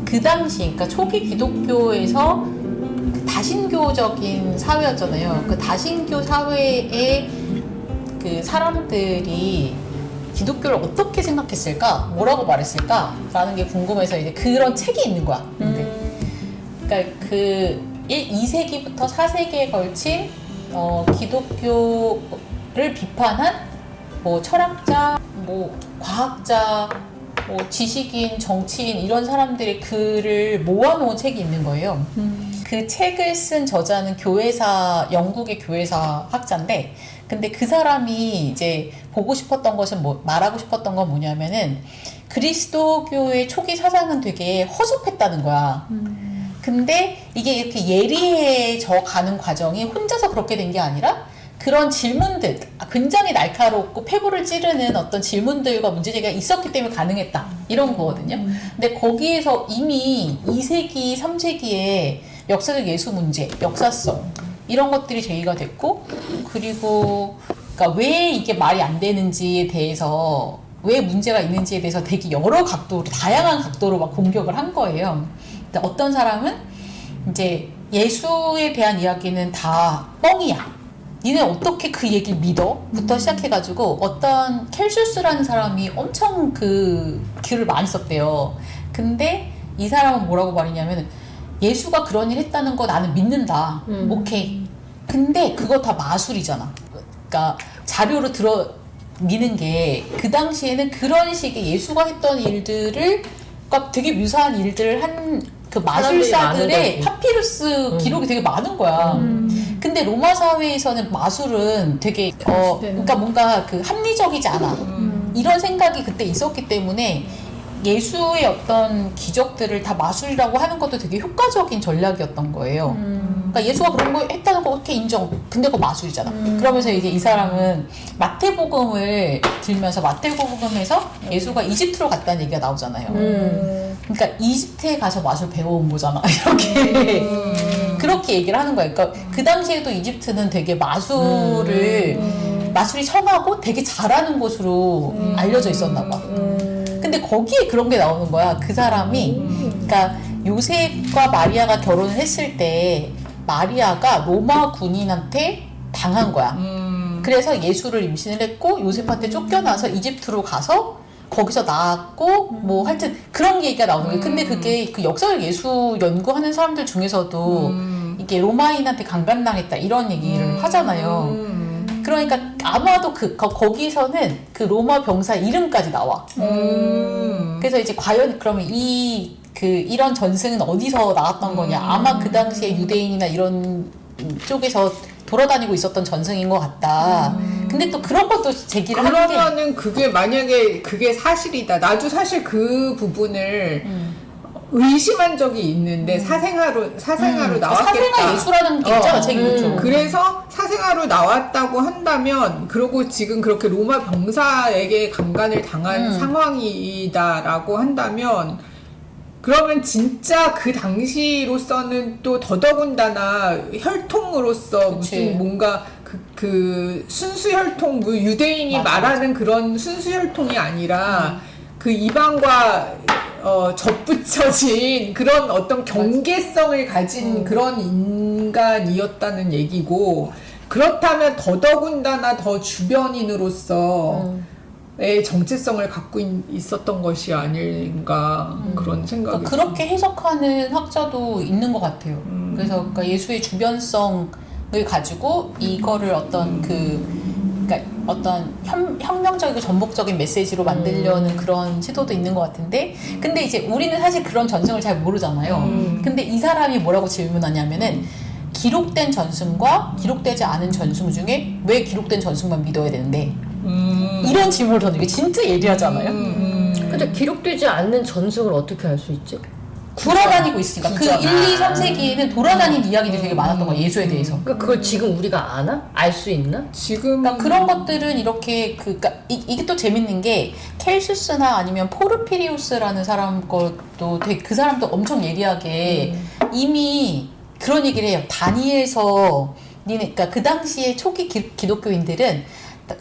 그 당시, 그러니까 초기 기독교에서 그 다신교적인 사회였잖아요. 그 다신교 사회에 그 사람들이 기독교를 어떻게 생각했을까? 뭐라고 말했을까? 라는 게 궁금해서 이제 그런 책이 있는 거야. 그러니까 그 2세기부터 4세기에 걸친 기독교를 비판한 뭐 철학자, 뭐 과학자, 뭐 지식인, 정치인 이런 사람들의 글을 모아놓은 책이 있는 거예요. 그 책을 쓴 저자는 영국의 교회사 학자인데, 근데 그 사람이 이제 보고 싶었던 것은 말하고 싶었던 건 뭐냐면은 그리스도교의 초기 사상은 되게 허접했다는 거야. 근데 이게 이렇게 예리해져 가는 과정이 혼자서 그렇게 된 게 아니라 그런 질문들, 굉장히 날카롭고 폐부를 찌르는 어떤 질문들과 문제제기가 있었기 때문에 가능했다. 이런 거거든요. 근데 거기에서 이미 2세기, 3세기에 역사적 예수 문제, 역사성, 이런 것들이 제기가 됐고, 그리고, 그러니까 왜 이게 말이 안 되는지에 대해서, 왜 문제가 있는지에 대해서 되게 여러 각도로, 다양한 각도로 막 공격을 한 거예요. 근데 어떤 사람은 이제 예수에 대한 이야기는 다 뻥이야. 니네 어떻게 그 얘기를 믿어? 부터 시작해가지고 어떤 켈슈스라는 사람이 엄청 그 글을 많이 썼대요. 근데 이 사람은 뭐라고 말했냐면 예수가 그런 일 했다는 거 나는 믿는다. 오케이. 근데 그거 다 마술이잖아. 그러니까 자료로 미는 게 그 당시에는 그런 식의 예수가 했던 일들을, 그러니까 되게 뮤사한 일들을 한 그 마술사들의 파피루스 기록이 되게 많은 거야. 근데 로마 사회에서는 마술은 되게 그러니까 뭔가 그 합리적이지 않아. 이런 생각이 그때 있었기 때문에 예수의 어떤 기적들을 다 마술이라고 하는 것도 되게 효과적인 전략이었던 거예요. 그러니까 예수가 그런 거 했다는 거 어떻게 인정? 근데 그거 마술이잖아. 그러면서 이제 이 사람은 마태복음을 들면서 마태복음에서 예수가 이집트로 갔다는 얘기가 나오잖아요. 그러니까 이집트에 가서 마술 배워온 거잖아. 이렇게 그렇게 얘기를 하는 거예요. 그러니까 그 당시에도 이집트는 되게 마술이 성하고 되게 잘하는 곳으로 알려져 있었나 봐. 근데 거기에 그런 게 나오는 거야. 그 사람이, 그러니까 요셉과 마리아가 결혼을 했을 때 마리아가 로마 군인한테 당한 거야. 그래서 예수를 임신을 했고 요셉한테 쫓겨나서 이집트로 가서 거기서 낳았고 뭐 하여튼 그런 얘기가 나오는 거예요. 근데 그게 그 역사적 예수 연구하는 사람들 중에서도 이게 로마인한테 강간당했다 이런 얘기를 하잖아요. 그러니까 아마도 거기서는 그 로마 병사 이름까지 나와. 그래서 이제 과연 그러면 이런 전승은 어디서 나왔던 거냐? 아마 그 당시에 유대인이나 이런 쪽에서 돌아다니고 있었던 전승인 것 같다. 근데 또 그런 것도 제기를 하는 게, 그러면은 그게 만약에 그게 사실이다. 나도 사실 그 부분을 의심한 적이 있는데 사생아로 나왔겠다. 사생아 예수라는 게 있잖아, 책이. 그래서 사생아로 나왔다고 한다면, 그리고 지금 그렇게 로마 병사에게 강간을 당한 상황이다라고 한다면, 그러면 진짜 그 당시로서는 또 더더군다나 혈통으로서 무슨 뭔가 그 순수 혈통, 뭐 유대인이 말하는 그런 순수 혈통이 아니라 그 이방과 접붙여진 그런 어떤 경계성을 가진 그런 인간이었다는 얘기고, 그렇다면 더더군다나 더 주변인으로서 의 정체성을 갖고 있었던 것이 아닌가 그런 생각이. 그러니까 그렇게 해석하는 학자도 있는 것 같아요. 그래서 그러니까 예수의 주변성을 가지고 이거를 어떤 그러니까 어떤 혁명적이고 전복적인 메시지로 만들려는 그런 시도도 있는 것 같은데, 근데 이제 우리는 사실 그런 전승을 잘 모르잖아요. 근데 이 사람이 뭐라고 질문하냐면은 기록된 전승과 기록되지 않은 전승 중에 왜 기록된 전승만 믿어야 되는데? 이런 질문을 던지게 진짜 예리하잖아요. 근데 기록되지 않는 전승을 어떻게 알 수 있지? 돌아다니고 있으니까 그 1, 2, 3세기에는 돌아다닌 이야기들이 되게 많았던 거예요. 예수에 대해서. 그러니까 그걸 지금 우리가 아나? 알 수 있나? 지금 그러니까 그런 것들은 이렇게 그러니까 이게 또 재밌는 게 켈슈스나 아니면 포르피리우스라는 사람 것도 되게 그 사람도 엄청 예리하게 이미 그런 얘기를 해요. 다니엘서 그러니까 그 당시에 초기 기독교인들은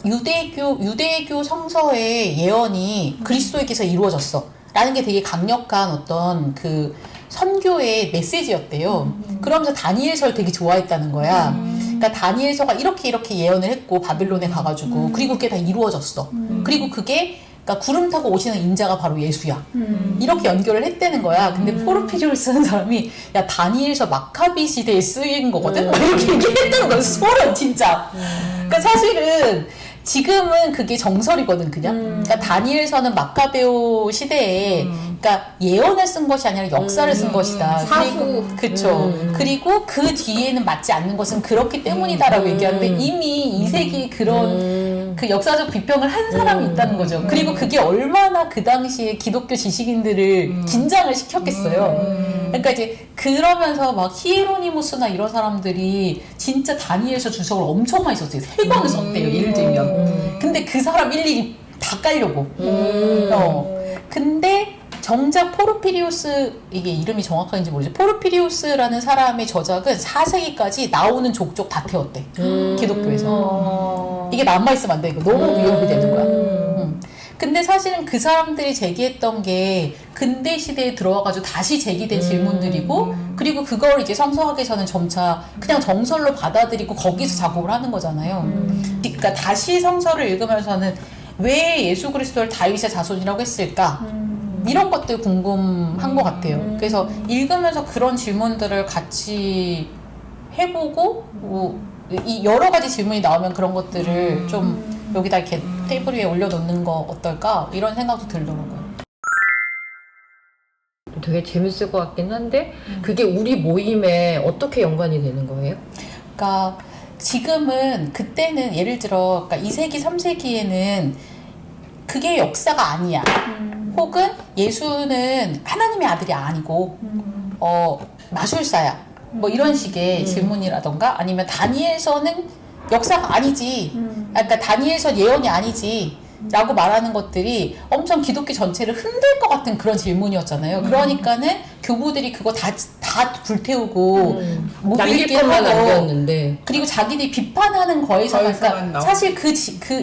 유대교 성서의 예언이 그리스도에게서 이루어졌어 라는 게 되게 강력한 어떤 그 선교의 메시지였대요. 그러면서 다니엘서를 되게 좋아했다는 거야. 그러니까 다니엘서가 이렇게 예언을 했고 바빌론에 가가지고 그리고 그게 다 이루어졌어. 그리고 그게 그러니까 구름 타고 오시는 인자가 바로 예수야. 이렇게 연결을 했다는 거야. 근데 포르피리오를 쓰는 사람이 야 다니엘서 마카비 시대에 쓰인 거거든. 이렇게 얘기했다는 거야. 소름 진짜. 그러니까 사실은 지금은 그게 정설이거든 그냥. 그러니까 다니엘서는 마카베오 시대에 그러니까 예언을 쓴 것이 아니라 역사를 쓴 것이다. 사후. 그쵸. 그리고 그 뒤에는 맞지 않는 것은 그렇기 때문이다라고 얘기하는데 이미 2세기 그런 그 역사적 비평을 한 사람이 있다는 거죠. 그리고 그게 얼마나 그 당시에 기독교 지식인들을 긴장을 시켰겠어요. 그러니까 이제 그러면서 막 히에로니무스나 이런 사람들이 진짜 다니엘서 주석을 엄청 많이 썼어요. 3권을 썼대요. 예를 들면. 근데 그 사람 일일이 다 깔려고. 근데 정작 포르피리우스, 이게 이름이 정확한지 모르지, 포르피리우스라는 사람의 저작은 4세기까지 나오는 족족 다 태웠대. 기독교에서. 이게 남아있으면 안 돼. 이거 너무 위험이 되는 거야. 근데 사실은 그 사람들이 제기했던 게 근대 시대에 들어와가지고 다시 제기된 질문들이고, 그리고 그걸 이제 성서학에서는 점차 그냥 정설로 받아들이고 거기서 작업을 하는 거잖아요. 그러니까 다시 성서를 읽으면서는 왜 예수 그리스도를 다윗의 자손이라고 했을까? 이런 것들 궁금한 것 같아요. 그래서 읽으면서 그런 질문들을 같이 해보고, 이 여러 가지 질문이 나오면 그런 것들을 좀 여기다 이렇게 테이블 위에 올려놓는 거 어떨까? 이런 생각도 들더라고요. 되게 재밌을 것 같긴 한데 그게 우리 모임에 어떻게 연관이 되는 거예요? 그러니까 지금은 그때는 예를 들어 그러니까 2세기, 3세기에는 그게 역사가 아니야. 혹은 예수는 하나님의 아들이 아니고 마술사야. 뭐 이런 식의 질문이라던가 아니면 다니엘서는 역사가 아니지. 그러니까 다니엘서 예언이 아니지. 라고 말하는 것들이 엄청 기독교 전체를 흔들 것 같은 그런 질문이었잖아요. 그러니까는 교부들이 그거 다 불태우고 못 남길 읽게 것만 하고 남겼는데 그리고 자기들이 비판하는 거에서만 그러니까 사실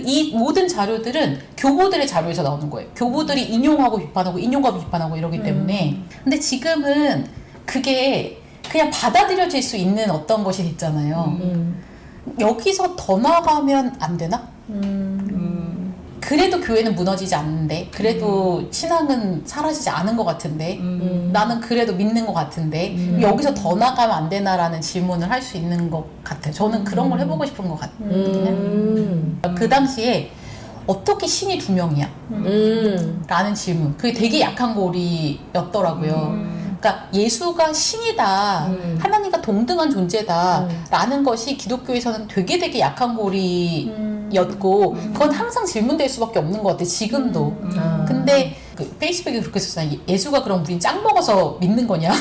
이 모든 자료들은 교부들의 자료에서 나오는 거예요. 교부들이 인용하고 비판하고 이러기 때문에. 근데 지금은 그게 그냥 받아들여질 수 있는 어떤 것이 됐잖아요. 여기서 더 나가면 안 되나? 그래도 교회는 무너지지 않는데, 그래도 신앙은 사라지지 않은 것 같은데, 나는 그래도 믿는 것 같은데, 여기서 더 나가면 안 되나라는 질문을 할 수 있는 것 같아요. 저는 그런 걸 해보고 싶은 것 같거든요. 그 당시에 어떻게 신이 2명이야? 라는 질문. 그게 되게 약한 고리였더라고요. 그러니까 예수가 신이다, 하나님과 동등한 존재다 라는 것이 기독교에서는 되게 약한 고리였고 그건 항상 질문될 수밖에 없는 것 같아요. 지금도. 근데 그 페이스북에 그렇게 썼잖아요. 예수가 그럼 우린 짱 먹어서 믿는 거냐?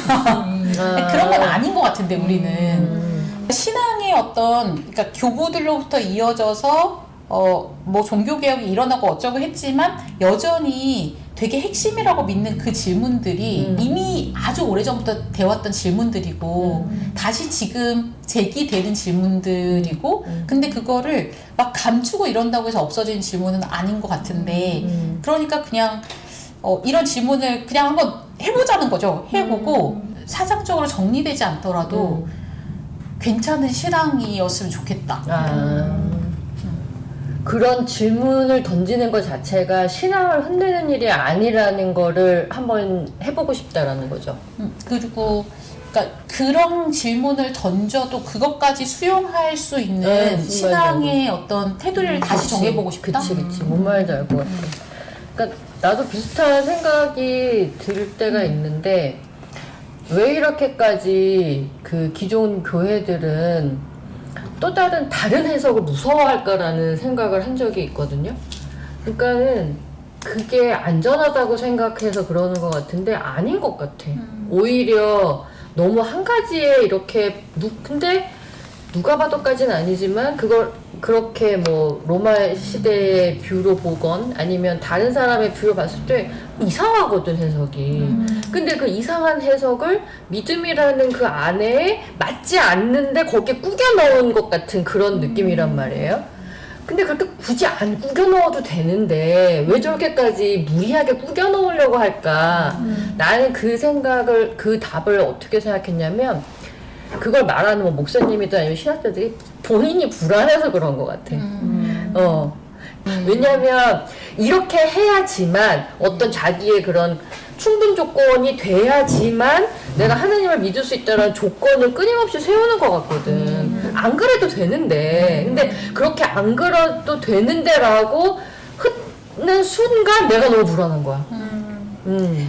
그런 건 아닌 것 같은데 우리는 신앙의 어떤 그러니까 교부들로부터 이어져서 뭐 종교개혁이 일어나고 어쩌고 했지만 여전히 되게 핵심이라고 믿는 그 질문들이 이미 아주 오래전부터 되었던 질문들이고 다시 지금 제기되는 질문들이고 근데 그거를 막 감추고 이런다고 해서 없어진 질문은 아닌 것 같은데 그러니까 그냥 이런 질문을 그냥 한번 해보자는 거죠. 해보고 사상적으로 정리되지 않더라도 괜찮은 신앙이었으면 좋겠다. 그런 질문을 던지는 것 자체가 신앙을 흔드는 일이 아니라는 거를 한번 해보고 싶다라는 거죠. 그리고 그러니까 그런 질문을 던져도 그것까지 수용할 수 있는 신앙의 어떤 테두리를 다시 정해보고 싶다? 그치. 뭔 말인지 알 것 같아. 그러니까 나도 비슷한 생각이 들 때가 있는데 왜 이렇게까지 그 기존 교회들은 또 다른 해석을 무서워할까라는 생각을 한 적이 있거든요. 그러니까는 그게 안전하다고 생각해서 그러는 것 같은데 아닌 것 같아. 오히려 너무 한 가지에 이렇게 근데 누가 봐도까지는 아니지만 그걸 그렇게 뭐 로마 시대의 뷰로 보건 아니면 다른 사람의 뷰로 봤을 때 이상하거든 해석이. 근데 그 이상한 해석을 믿음이라는 그 안에 맞지 않는데 거기에 꾸겨 넣은 것 같은 그런 느낌이란 말이에요. 근데 그렇게 굳이 안 구겨 넣어도 되는데 왜 저렇게까지 무리하게 구겨 넣으려고 할까? 나는 그 생각을, 그 답을 어떻게 생각했냐면 그걸 말하는 뭐 목사님이든 아니면 신학자들이 본인이 불안해서 그런 것 같아. 왜냐면 이렇게 해야지만 어떤 자기의 그런 충분 조건이 돼야지만 내가 하나님을 믿을 수 있다는 조건을 끊임없이 세우는 것 같거든. 안 그래도 되는데. 근데 그렇게 안 그래도 되는데라고 흩는 순간 내가 너무 불안한 거야.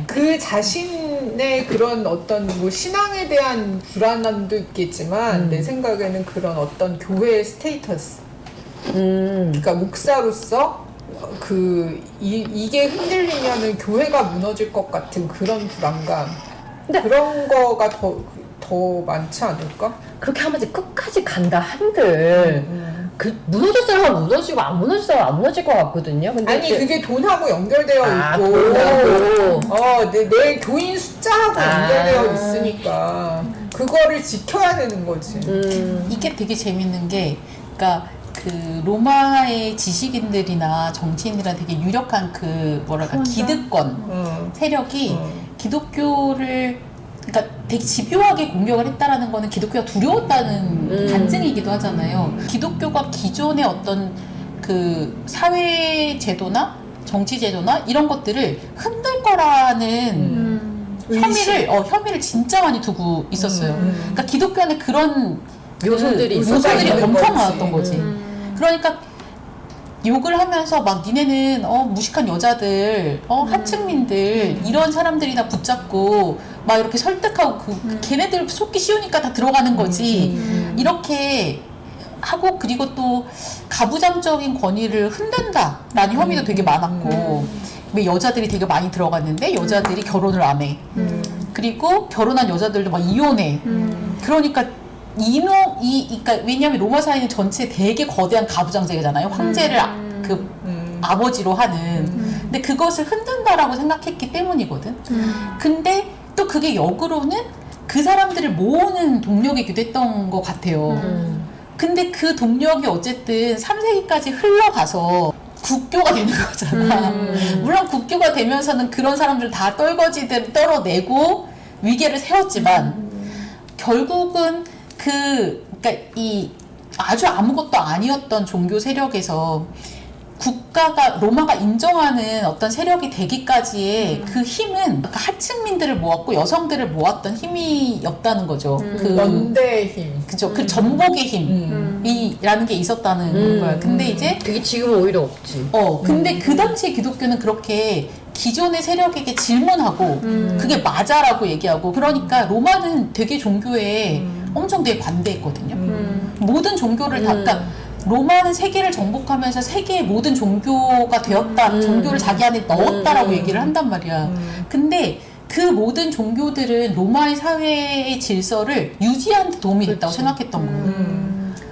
그 자신의 그런 어떤 뭐 신앙에 대한 불안함도 있겠지만 내 생각에는 그런 어떤 교회의 스테이터스, 그러니까 목사로서 이게 흔들리면은 교회가 무너질 것 같은 그런 불안감, 그런 거가 더 많지 않을까? 그렇게 하면서 끝까지 간다 한들 그 무너질 사람은 무너지고 안 무너질 사람은 안 무너질 것 같거든요. 근데 아니 그게 돈하고 연결되어 있고 돈하고. 내 교인 숫자하고 연결되어 있으니까 그거를 지켜야 되는 거지. 이게 되게 재밌는 게, 그러니까 그 로마의 지식인들이나 정치인들이나 되게 유력한 그 뭐랄까 기득권 세력이 기독교를, 그러니까 되게 집요하게 공격을 했다라는 거는 기독교가 두려웠다는 반증이기도 하잖아요. 기독교가 기존의 어떤 그 사회 제도나 정치 제도나 이런 것들을 흔들 거라는 혐의를 진짜 많이 두고 있었어요. 그러니까 기독교 안에 그런 요소들이 엄청 거지. 많았던 거지. 그러니까 욕을 하면서 막 니네는 무식한 여자들, 하층민들 이런 사람들이나 붙잡고 막 이렇게 설득하고 걔네들 속기 쉬우니까 다 들어가는 거지. 이렇게 하고, 그리고 또 가부장적인 권위를 흔든다라는 혐의도 되게 많았고, 왜 여자들이 되게 많이 들어갔는데 여자들이 결혼을 안 해. 그리고 결혼한 여자들도 막 이혼해. 그러니까 그러니까 왜냐하면 로마 사회는 전체 되게 거대한 가부장제잖아요. 황제를 아버지로 하는. 근데 그것을 흔든다라고 생각했기 때문이거든. 근데 또 그게 역으로는 그 사람들을 모으는 동력이기도 했던 것 같아요. 근데 그 동력이 어쨌든 3세기까지 흘러가서 국교가 되는 거잖아. 물론 국교가 되면서는 그런 사람들 다 떨거지들 떨어내고 위계를 세웠지만 결국은 그러니까 이 아주 아무것도 아니었던 종교 세력에서 국가가, 로마가 인정하는 어떤 세력이 되기까지의 그 힘은 하층민들을 모았고 여성들을 모았던 힘이었다는 거죠. 그 연대의 힘. 그죠. 그 전복의 힘이라는 게 있었다는 거야. 근데 이제 그게 지금은 오히려 없지. 근데 그 당시에 기독교는 그렇게 기존의 세력에게 질문하고 그게 맞아라고 얘기하고, 그러니까 로마는 되게 종교에 엄청 되게 관대했거든요. 모든 종교를 다, 그러니까 로마는 세계를 정복하면서 세계의 모든 종교가 되었다, 종교를 자기 안에 넣었다라고 얘기를 한단 말이야. 근데 그 모든 종교들은 로마의 사회의 질서를 유지하는 데 도움이 됐다고 생각했던 거예요.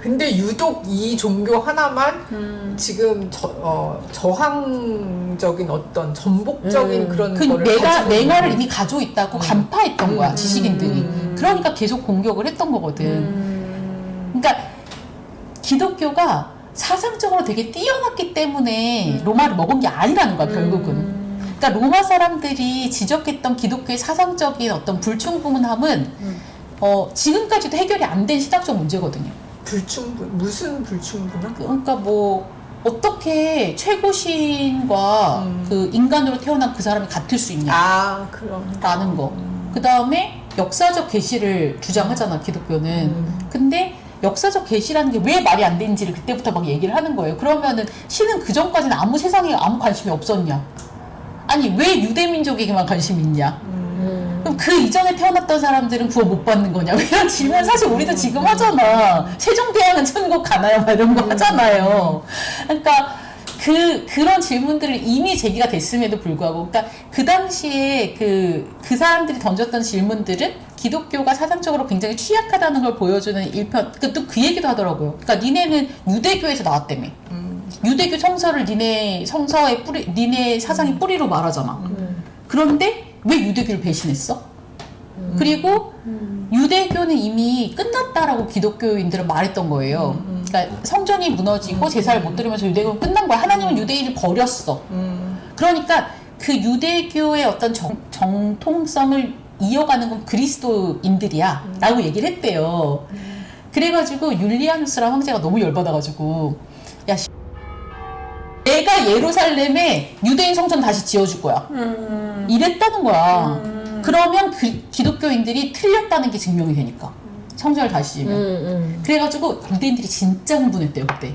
근데 유독 이 종교 하나만 지금 저항적인 어떤 전복적인 그런 그 거를 가지고 맹아를 이미 가지고 있다고 간파했던 거야, 지식인들이. 그러니까 계속 공격을 했던 거거든. 그러니까 기독교가 사상적으로 되게 뛰어났기 때문에 로마를 먹은 게 아니라는 거야, 결국은. 그러니까 로마 사람들이 지적했던 기독교의 사상적인 어떤 불충분함은 지금까지도 해결이 안 된 신학적 문제거든요. 무슨 불충분함? 그러니까 뭐 어떻게 최고신과 그 인간으로 태어난 그 사람이 같을 수 있냐 라는 거. 그 다음에 역사적 계시를 주장하잖아, 기독교는. 근데 역사적 계시라는 게 왜 말이 안 되는지를 그때부터 막 얘기를 하는 거예요. 그러면은 신은 그 전까지는 세상에 아무 관심이 없었냐? 아니 왜 유대민족에게만 관심이 있냐? 그럼 그 이전에 태어났던 사람들은 구원 못 받는 거냐? 이런 질문 사실 우리도 지금 하잖아. 세종대왕은 천국 가나요? 막 이런 거 하잖아요. 그러니까 그런 질문들을 이미 제기가 됐음에도 불구하고, 그러니까 그 당시에 그 사람들이 던졌던 질문들은 기독교가 사상적으로 굉장히 취약하다는 걸 보여주는 일편, 또 그 얘기도 하더라고요. 그러니까 니네는 유대교에서 나왔다며. 유대교 성서를 니네 성서의 니네 사상의 뿌리로 말하잖아. 그런데 왜 유대교를 배신했어? 그리고 유대교는 이미 끝났다라고 기독교인들은 말했던 거예요. 그러니까 성전이 무너지고 제사를 못 드리면서 유대교는 끝난 거야. 하나님은 유대인을 버렸어. 그러니까 그 유대교의 어떤 정통성을 이어가는 건 그리스도인들이야 라고 얘기를 했대요. 그래가지고 율리아누스라는 황제가 너무 열받아가지고 야 내가 예루살렘에 유대인 성전 다시 지어줄 거야 이랬다는 거야. 그러면 기독교인들이 틀렸다는 게 증명이 되니까 성전을 다시 지으면 그래가지고 유대인들이 진짜 흥분했대요 그때.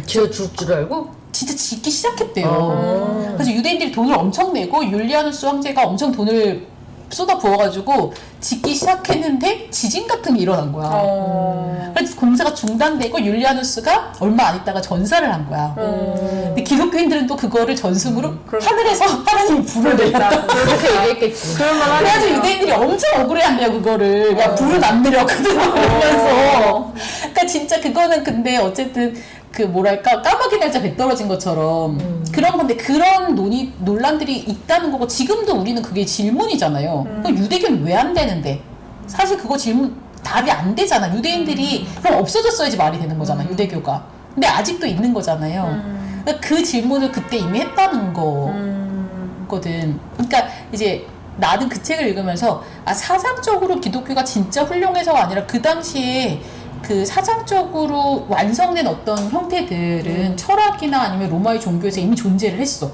지어줄 줄 알고? 진짜 짓기 시작했대요. 그래서 유대인들이 돈을 엄청 내고 율리아누스 황제가 엄청 돈을 쏟아 부어가지고 짓기 시작했는데 지진 같은 게 일어난 거야. 그래서 공사가 중단되고 율리아누스가 얼마 안 있다가 전사를 한 거야. 근데 기독교인들은 또 그거를 전승으로 하늘에서 하나님이 불을 내렸다. 그렇게 얘기했겠지. 그래가지고 유대인들이 엄청 억울해한대요 그거를. 야 불은 안 내렸거든 이러면서. 그러니까 진짜 그거는 근데 어쨌든 그 뭐랄까 까마귀 날짜 배 떨어진 것처럼 그런 건데 그런 논란들이 있다는 거고 지금도 우리는 그게 질문이잖아요. 그럼 유대교는 왜 안 되는데? 사실 그거 질문 답이 안 되잖아. 유대인들이 그럼 없어졌어야지 말이 되는 거잖아 유대교가. 근데 아직도 있는 거잖아요. 그러니까 그 질문을 그때 이미 했다는 거거든. 그러니까 이제 나는 그 책을 읽으면서 아 사상적으로 기독교가 진짜 훌륭해서가 아니라 그 당시에 그 사상적으로 완성된 어떤 형태들은 철학이나 아니면 로마의 종교에서 이미 존재를 했어.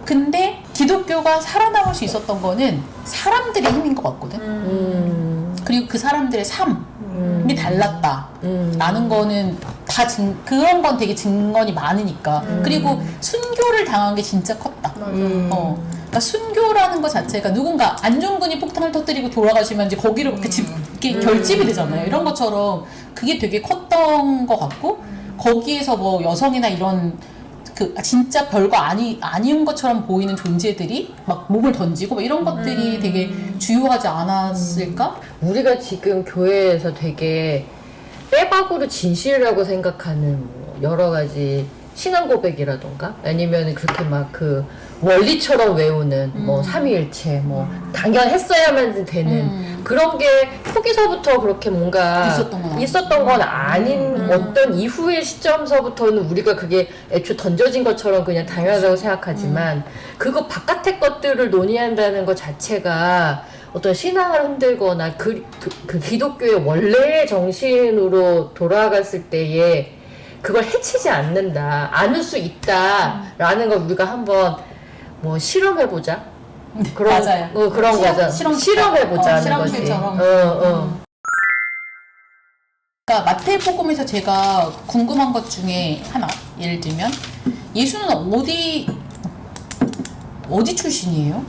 근데 기독교가 살아남을 수 있었던 거는 사람들의 힘인 것 같거든. 그리고 그 사람들의 삶이 달랐다. 라는 거는 다 그런 건 되게 증언이 많으니까. 그리고 순교를 당한 게 진짜 컸다. 그러니까 순교라는 것 자체가 누군가 안중근이 폭탄을 터뜨리고 돌아가시면 이제 거기로 이렇게 결집이 되잖아요. 이런 것처럼 그게 되게 컸던 것 같고 거기에서 뭐 여성이나 이런 그 진짜 별거 아닌 것처럼 보이는 존재들이 막 몸을 던지고 막 이런 것들이 되게 주요하지 않았을까? 우리가 지금 교회에서 되게 빼박으로 진실이라고 생각하는 뭐 여러 가지 신앙 고백이라던가 아니면 그렇게 막 그 원리처럼 외우는 뭐 삼위일체 뭐 당연했어야만 되는 그런 게 초기서부터 그렇게 뭔가 있었던 건 아닌 어떤 이후의 시점서부터는 우리가 그게 애초 던져진 것처럼 그냥 당연하다고 생각하지만 그거 바깥의 것들을 논의한다는 것 자체가 어떤 신앙을 흔들거나 그 기독교의 원래의 정신으로 돌아갔을 때에 그걸 해치지 않는다, 않을 수 있다라는 걸 우리가 한번 뭐 실험해보자. 그런, 맞아요. 그런 거죠. 실험해보자는 거지. 실험실처럼. 그러니까 마태복음에서 제가 궁금한 것 중에 하나, 예를 들면 예수는 어디 출신이에요?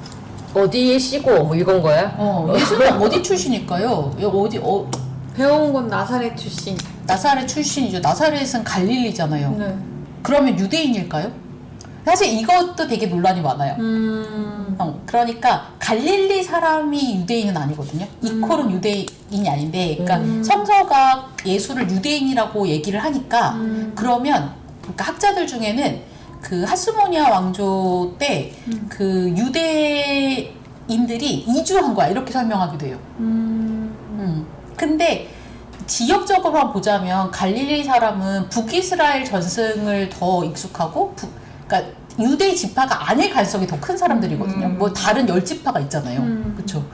어디에 씨고 뭐 이건 거야? 예수는 어디 출신일까요? 배워온 건 나사렛 출신. 나사렛 출신이죠. 나사렛은 갈릴리잖아요. 네. 그러면 유대인일까요? 사실 이것도 되게 논란이 많아요. 그러니까 갈릴리 사람이 유대인은 아니거든요. 이퀄은 유대인이 아닌데, 그러니까 성서가 예수를 유대인이라고 얘기를 하니까 그러면 그러니까 학자들 중에는 그 하스모니아 왕조 때 그 유대인들이 이주한 거야 이렇게 설명하기도 해요. 근데 지역적으로만 보자면 갈릴리 사람은 북이스라엘 전승을 더 익숙하고 그러니까 유대 지파가 아닐 가능성이 더 큰 사람들이거든요. 뭐 다른 10지파가 있잖아요. 그렇죠.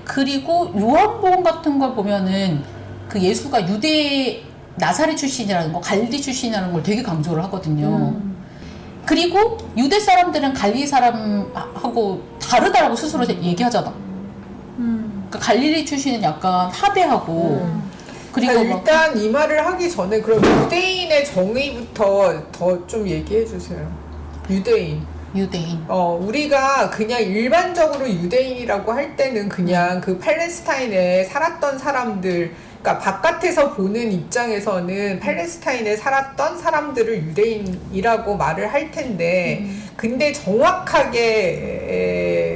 그리고 요한복음 같은 걸 보면은 그 예수가 유대 나사렛 출신이라는 거, 갈릴리 출신이라는 걸 되게 강조를 하거든요. 그리고 유대 사람들은 갈릴리 사람하고 다르다라고 스스로 얘기하잖아. 그러니까 갈릴리 출신은 약간 하대하고 그리고 자, 일단 이 말을 하기 전에 그럼 유대인의 정의부터 더 좀 얘기해 주세요. 유대인. 우리가 그냥 일반적으로 유대인이라고 할 때는 그냥 그 팔레스타인에 살았던 사람들, 그러니까 바깥에서 보는 입장에서는 팔레스타인에 살았던 사람들을 유대인이라고 말을 할 텐데, 근데 정확하게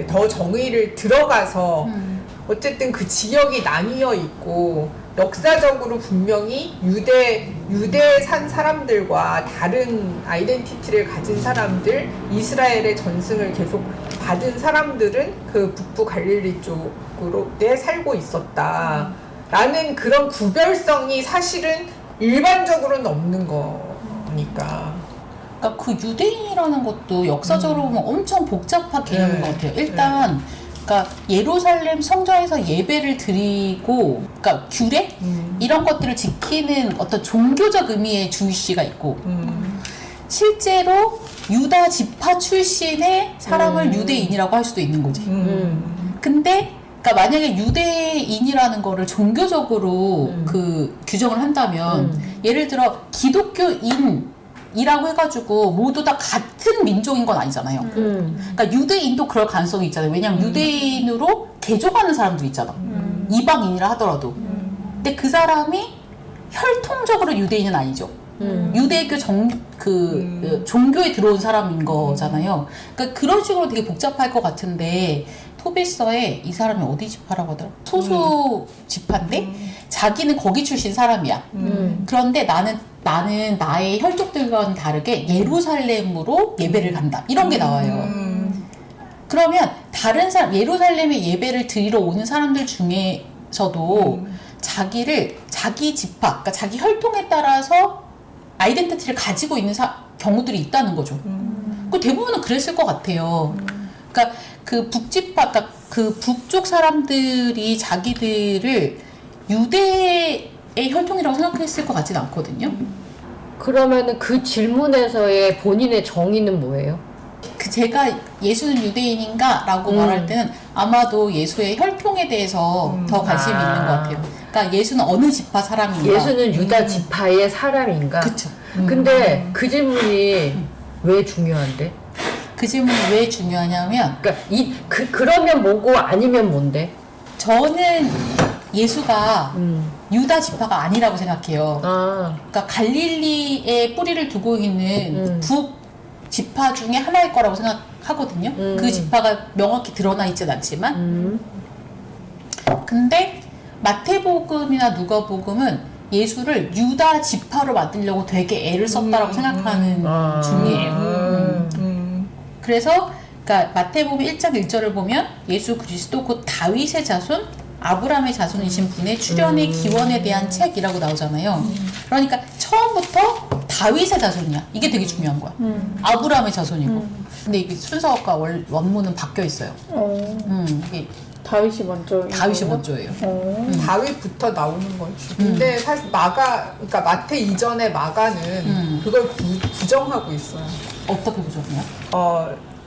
더 정의를 들어가서 어쨌든 그 지역이 나뉘어 있고 역사적으로 분명히 유대에 산 사람들과 다른 아이덴티티를 가진 사람들, 이스라엘의 전승을 계속 받은 사람들은 그 북부 갈릴리 쪽으로 때 살고 있었다 나는 그런 구별성이 사실은 일반적으로는 없는 거니까. 그러니까 그 유대인이라는 것도 역사적으로 보면 엄청 복잡한 개념인 것 같아요. 일단 그러니까 예루살렘 성전에서 예배를 드리고, 그러니까 규례 이런 것들을 지키는 어떤 종교적 의미의 주이시가 있고, 실제로 유다 지파 출신의 사람을 유대인이라고 할 수도 있는 거지. 근데 그러니까 만약에 유대인이라는 거를 종교적으로 그 규정을 한다면, 예를 들어 기독교인이라고 해가지고 모두 다 같은 민족인 건 아니잖아요. 그러니까 유대인도 그럴 가능성이 있잖아요. 왜냐면 유대인으로 개종하는 사람도 있잖아. 이방인이라 하더라도. 근데 그 사람이 혈통적으로 유대인은 아니죠. 유대교 종교에 들어온 사람인 거잖아요. 그러니까 그런 식으로 되게 복잡할 것 같은데, 토비서에 이 사람이 어디 지파라고 하더라? 소수 지파인데 자기는 거기 출신 사람이야. 그런데 나는 나의 혈족들과는 다르게 예루살렘으로 예배를 간다. 이런 게 나와요. 그러면 다른 사람, 예루살렘에 예배를 드리러 오는 사람들 중에서도 자기 지파, 그러니까 자기 혈통에 따라서 아이덴티티를 가지고 있는 경우들이 있다는 거죠. 그 대부분은 그랬을 것 같아요. 그러니까 그 북지파, 그러니까 그 북쪽 사람들이 자기들을 유대의 혈통이라고 생각했을 것 같지는 않거든요. 그러면은 그 질문에서의 본인의 정의는 뭐예요? 제가 예수는 유대인인가? 라고 말할 때는 아마도 예수의 혈통에 대해서 더 관심이 있는 것 같아요. 그러니까 예수는 어느 지파 사람인가? 예수는 유다 지파의 사람인가? 그쵸. 근데 그 질문이 왜 중요한데? 그 질문이 왜 중요하냐면, 그러니까 그러면 뭐고 아니면 뭔데? 저는 예수가 유다 지파가 아니라고 생각해요. 그러니까 갈릴리에 뿌리를 두고 있는 북 지파 중에 하나일 거라고 생각하거든요. 그 지파가 명확히 드러나 있진 않지만. 근데 마태복음이나 누가복음은 예수를 유다 지파로 만들려고 되게 애를 썼다라고 생각하는 중이에요. 그래서 그러니까 마태복음 1장 1절을 보면 예수 그리스도 곧 다윗의 자손, 아브라함의 자손이신 분의 출현의 기원에 대한 책이라고 나오잖아요. 그러니까 처음부터 다윗의 자손이야. 이게 되게 중요한 거야. 아브라함의 자손이고. 근데 이게 순서가 원문은 바뀌어 있어요. 이게 다윗이 먼저. 다윗이 먼저예요. 다윗부터 나오는 거지. 근데 사실 그러니까 마태 이전의 마가는 그걸 부정하고 있어요. 어떻게 보셨나요?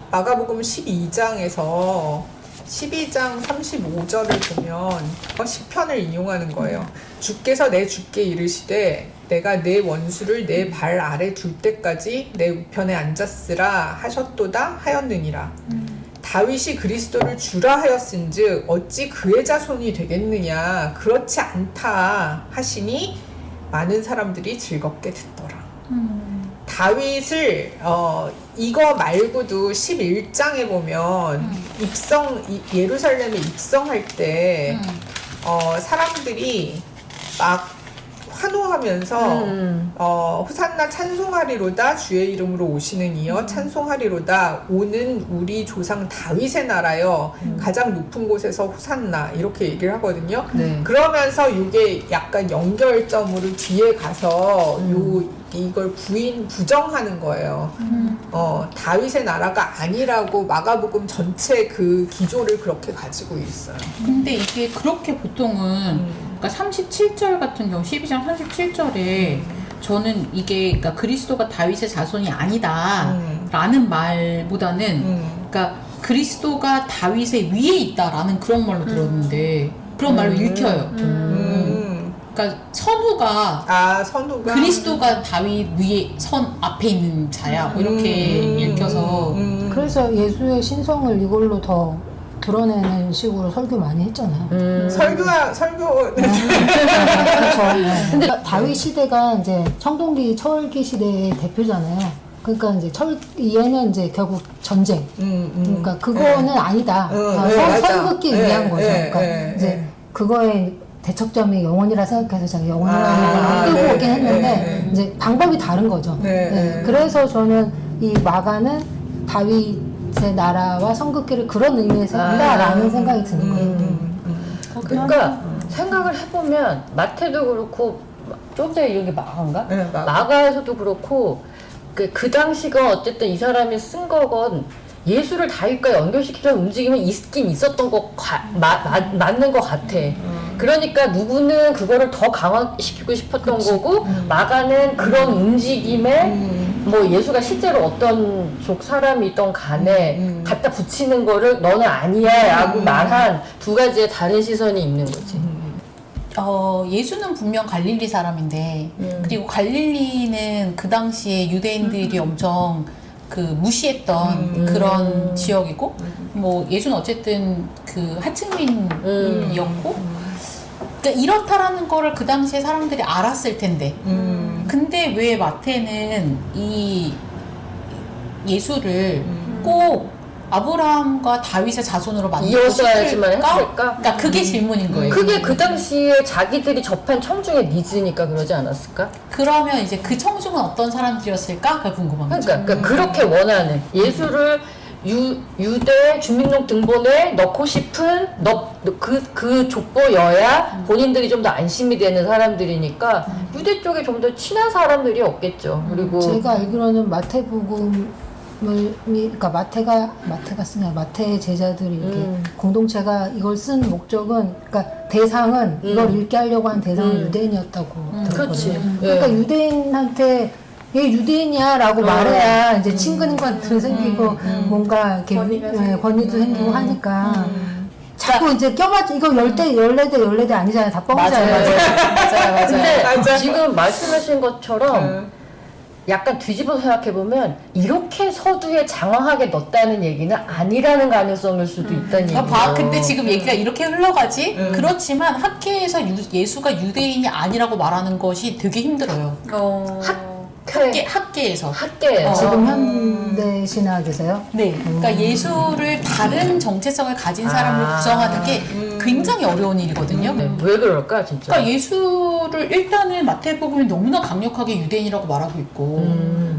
마가복음 12장에서 12장 35절을 보면 시편을 인용하는 거예요. 주께서 내 주께 이르시되 내가 내 원수를 내 발 아래 둘 때까지 내 우편에 앉았으라 하셨도다 하였느니라. 다윗이 그리스도를 주라 하였은즉 어찌 그의 자손이 되겠느냐, 그렇지 않다 하시니 많은 사람들이 즐겁게 듣더라. 다윗을 이거 말고도 11장에 보면 예루살렘에 입성할 때 사람들이 막 환호하면서 호산나 찬송하리로다, 주의 이름으로 오시는 이여 찬송하리로다, 오는 우리 조상 다윗의 나라여 가장 높은 곳에서 호산나, 이렇게 얘기를 하거든요. 그러면서 이게 약간 연결점으로 뒤에 가서 이걸 부정하는 거예요. 다윗의 나라가 아니라고 마가복음 전체 그 기조를 그렇게 가지고 있어요. 근데 이게 그렇게 보통은 그러니까 37절 같은 경우 12장 37절에 저는 이게 그러니까 그리스도가 다윗의 자손이 아니다 라는 말보다는 그러니까 그리스도가 다윗의 위에 있다라는 그런 말로 들었는데 그런 말로 읽혀요. 그러니까 선후가 그리스도가 다윗 위에 앞에 있는 자야 뭐 이렇게 읽혀서 그래서 예수의 신성을 이걸로 더 드러내는 식으로 설교 많이 했잖아요. 설교 그렇죠. 근데 다윗 시대가 이제 청동기 철기 시대의 대표잖아요. 그러니까 이제 얘는 이제 결국 전쟁. 그러니까 그거는 아니다. 선긋기 위한 거죠. 그러니까 이제 그거에 대척점이 영혼이라 생각해서 제가 영혼이라는 걸 끌고 오긴 했는데 이제 방법이 다른 거죠. 그래서 저는 이 마가는 다윗의 나라와 성극기를 그런 의미에서 한다라는 생각이 드는 거예요. 그러니까 생각을 해보면 마태도 그렇고 좀 전에 이런 게 마가인가? 네, 마가. 마가에서도 그렇고 그 당시가 어쨌든 이 사람이 쓴 거건 예수를 다윗과 연결시키려는 움직임이 있긴 있었던 거 맞는 것 같아. 그러니까 누구는 그거를 더 강화시키고 싶었던 거고 마가는 그런 움직임에 뭐 예수가 실제로 어떤 족 사람이 있던 간에 갖다 붙이는 거를 너는 아니야 라고 말한 두 가지의 다른 시선이 있는 거지. 예수는 분명 갈릴리 사람인데 그리고 갈릴리는 그 당시에 유대인들이 엄청 그 무시했던 그런 지역이고 뭐 예수는 어쨌든 그 하층민이었고 그러니까 이렇다라는 거를 그 당시에 사람들이 알았을 텐데 근데 왜 마태는 이 예수를 꼭 아브라함과 다윗의 자손으로 만들고 이어져야지만 싶을까? 했을까? 그러니까 그게 질문인 거예요. 그게 그 당시에 자기들이 접한 청중의 니즈니까 그러지 않았을까? 그러면 이제 그 청중은 어떤 사람들이었을까? 그게 궁금한 거죠. 그러니까 그렇게 원하는 예수를 유대 주민등록 등본에 넣고 싶은 그 족보여야 본인들이 좀 더 안심이 되는 사람들이니까 유대 쪽에 좀 더 친한 사람들이 없겠죠. 그리고 제가 알기로는 그러니까 마태가 쓰냐 마태의 제자들이 이렇게 공동체가 이걸 쓴 목적은 그러니까 대상은 이걸 읽게 하려고 한 대상은 유대인이었다고 그렇지. 들었거든요. 그러니까 유대인한테 얘 유대인이야라고 말해야 이제 친근감도 생기고 뭔가 이렇게 권위도 생기고 하니까 자꾸 이제 껴맞 이거 14대 아니잖아요. 다 뻥이잖아요. 맞아요. 근데 맞아. 지금 말씀하신 것처럼 약간 뒤집어 생각해보면 이렇게 서두에 장황하게 넣었다는 얘기는 아니라는 가능성일 수도 있다는 얘기예요. 근데 지금 얘기가 이렇게 흘러가지? 그렇지만 학계에서 예수가 유대인이 아니라고 말하는 것이 되게 힘들어요. 학계에서. 지금 현대 신학에서요? 네. 그러니까 예수를 다른 정체성을 가진 사람으로 구성하는 게 굉장히 어려운 일이거든요. 왜 그럴까 진짜? 그러니까 예수를 일단은 마태복음이 너무나 강력하게 유대인이라고 말하고 있고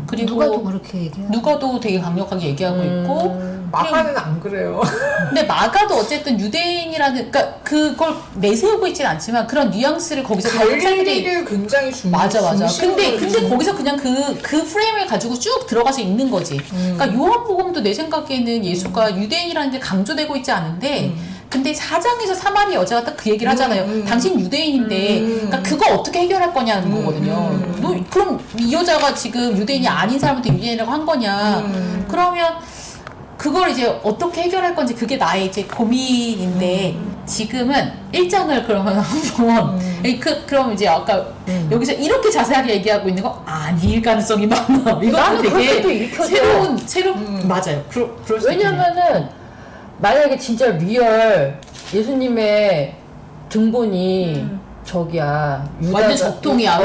그리고 누가도 그렇게 얘기해요. 누가도 되게 강력하게 얘기하고 있고 마가는 안 그래요. 근데 마가도 어쨌든 유대인이라는 그러니까 그걸 내세우고 있진 않지만 그런 뉘앙스를 거기서 갈릴리를 굉장히 맞아. 근데 거기서 그냥 그 프레임을 가지고 쭉 들어가서 읽는 거지. 그러니까 요한복음도 내 생각에는 예수가 유대인이라는 게 강조되고 있지 않은데 근데 4장에서 사마리 여자가 딱 그 얘기를 하잖아요. 당신 유대인인데 그러니까 그거 어떻게 해결할 거냐는 거거든요. 너 그럼 이 여자가 지금 유대인이 아닌 사람한테 유대인이라고 한 거냐? 그러면 그걸 이제 어떻게 해결할 건지 그게 나의 이제 고민인데 지금은 1장을 그러면 한번 그럼 이제 아까 여기서 이렇게 자세하게 얘기하고 있는 거 아닐 가능성이 많아. 이것도 되게 새로운 맞아요. 그럴 수 왜냐면은 만약에 진짜 리얼 예수님의 등본이 저기야 완전 적통이야.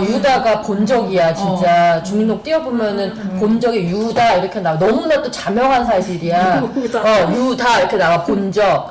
유다가 본적이야 진짜. 주민록 띄워보면은 본적이 유다 이렇게 나와. 너무나 또 자명한 사실이야. 유다 이렇게 나와. 본적.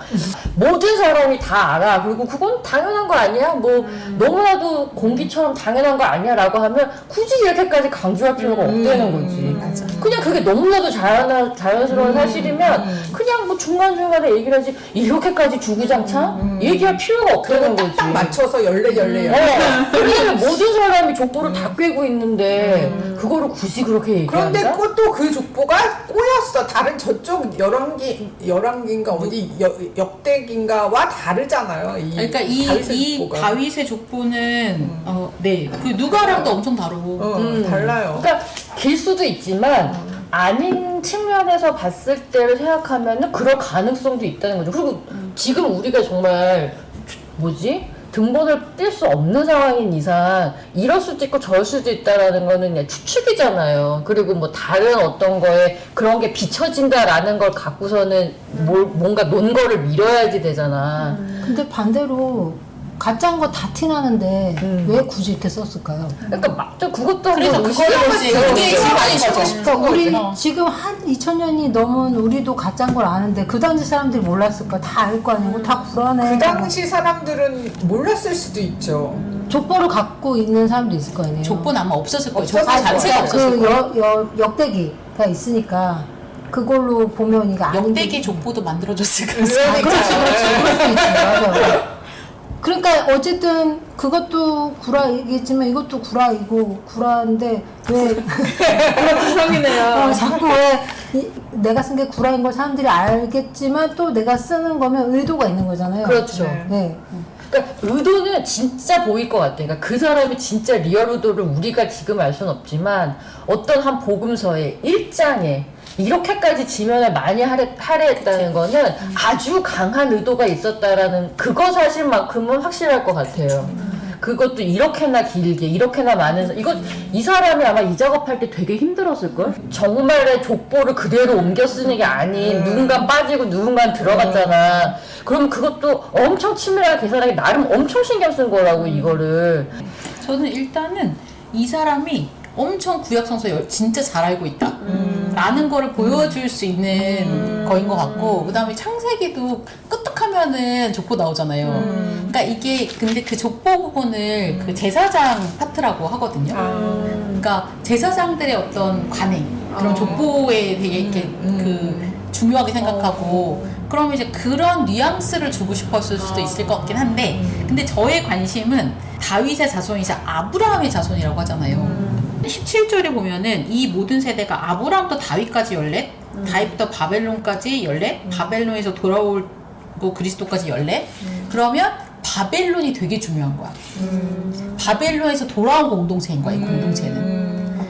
모든 사람이 다 알아. 그리고 그건 당연한 거 아니야? 뭐 너무나도 공기처럼 당연한 거 아니야? 라고 하면 굳이 이렇게까지 강조할 필요가 없다는 거지. 그냥 그게 너무나도 자연스러운 사실이면 그냥 뭐 중간중간에 얘기를 하지 이렇게까지 주구장창 얘기할 필요가 없다는 거지. 딱 맞춰서 열레. 왜냐면 모든 사람이 족보를 다 꿰고 있는데 그거를 굳이 그렇게 얘기한다? 그런데 또 그 족보가 꼬였어. 다른 저쪽 열왕기인가 어디 역대기인가와 다르잖아요. 그러니까 이 다윗의 족보는 그 누가랑도 엄청 다르고 달라요. 그러니까 길 수도 있지만 아닌 측면에서 봤을 때를 생각하면은 그럴 가능성도 있다는 거죠. 그리고 지금 우리가 정말 등본을 뗄 수 없는 상황인 이상 이럴 수도 있고 저럴 수도 있다라는 거는 그냥 추측이잖아요. 그리고 뭐 다른 어떤 거에 그런 게 비춰진다라는 걸 갖고서는 뭔가 논거를 밀어야지 되잖아. 근데 반대로 가짜인 거 다 티나는데 왜 굳이 이렇게 썼을까요? 그러니까 그것도 그래서 그게 우리 지금 한 2000년이 넘은 우리도 가짜인 걸 아는데 그 당시 사람들이 몰랐을까? 다 알 거 아니고 다 불안해. 그 당시 사람들은 몰랐을 수도 있죠. 족보를 갖고 있는 사람도 있을 거 아니에요. 족보는 아마 없었을 거예요. 없었을 족보 자체가 없었을 거예요. 그 역대기가 있으니까 그걸로 보면 이게 아닌 역대기 족보도 만들어줬을 거예요. 그렇지. 그럴 수 있지. 맞아. 그러니까 어쨌든 그것도 구라이겠지만 이것도 구라이고 구라인데 왜 그것도 성이네요. 자꾸 왜 내가 쓴 게 구라인 걸 사람들이 알겠지만 또 내가 쓰는 거면 의도가 있는 거잖아요. 그렇죠. 네. 그러니까 의도는 진짜 보일 것 같아요. 그러니까 그 사람이 진짜 리얼 의도를 우리가 지금 알 수는 없지만 어떤 한 복음서에 1장에 이렇게까지 지면을 많이 할애했다는 거는 아주 강한 의도가 있었다라는 그거 사실만큼은 확실할 것 같아요. 그것도 이렇게나 길게 이렇게나 많은 이 사람이 아마 이 작업할 때 되게 힘들었을걸? 정말의 족보를 그대로 옮겨 쓰는 게 아닌 누군가 빠지고 누군가 들어갔잖아. 그럼 그것도 엄청 치밀하게 계산하기 나름 엄청 신경 쓴 거라고 이거를. 저는 일단은 이 사람이 엄청 구약성서 진짜 잘 알고 있다 라는 거를 보여줄 수 있는 거인 것 같고, 그 다음에 창세기도 끄떡하면은 족보 나오잖아요. 그러니까 이게 근데 그 족보 부분을 그 제사장 파트라고 하거든요. 그러니까 제사장들의 어떤 관행, 그런 족보에 되게 이렇게 그 중요하게 생각하고, 그러면 이제 그런 뉘앙스를 주고 싶었을 수도 있을 것 같긴 한데, 근데 저의 관심은 다윗의 자손이자 아브라함의 자손이라고 하잖아요. 17절에 보면은 이 모든 세대가 아브라함부터 다윗까지 14, 다윗부터 바벨론까지 14, 바벨론에서 돌아오고 그리스도까지 14. 그러면 바벨론이 되게 중요한 거야. 바벨론에서 돌아온 공동체인 거야, 이 공동체는.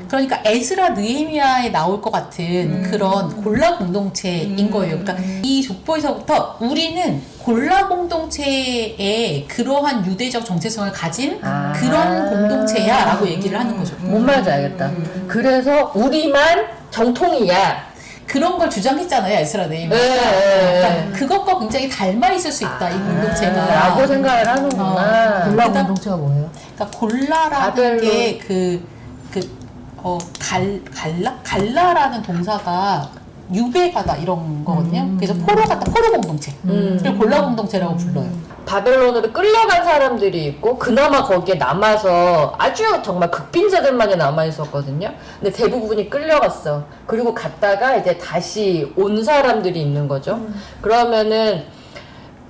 그러니까 에스라 느헤미야에 나올 것 같은 그런 골라 공동체인 거예요. 그러니까 이 족보에서부터 우리는 골라 공동체의 그러한 유대적 정체성을 가진 그런 공동체야 라고 얘기를 하는 거죠. 뭔 말인지 알겠다. 그래서 우리만 정통이야. 그런 걸 주장했잖아요, 에스라 느헤미야가. 그러니까 그것과 굉장히 닮아 있을 수 있다, 이 공동체가. 라고 생각을 하는구나. 골라 공동체가 뭐예요? 그러니까 골라라는 게 갈라라는 동사가 유배가다 이런 거거든요. 그래서 포로 공동체. 그걸 골라 공동체라고 불러요. 바벨론으로 끌려간 사람들이 있고 그나마 거기에 남아서 아주 정말 극빈자들만이 남아 있었거든요. 근데 대부분이 끌려갔어. 그리고 갔다가 이제 다시 온 사람들이 있는 거죠. 그러면은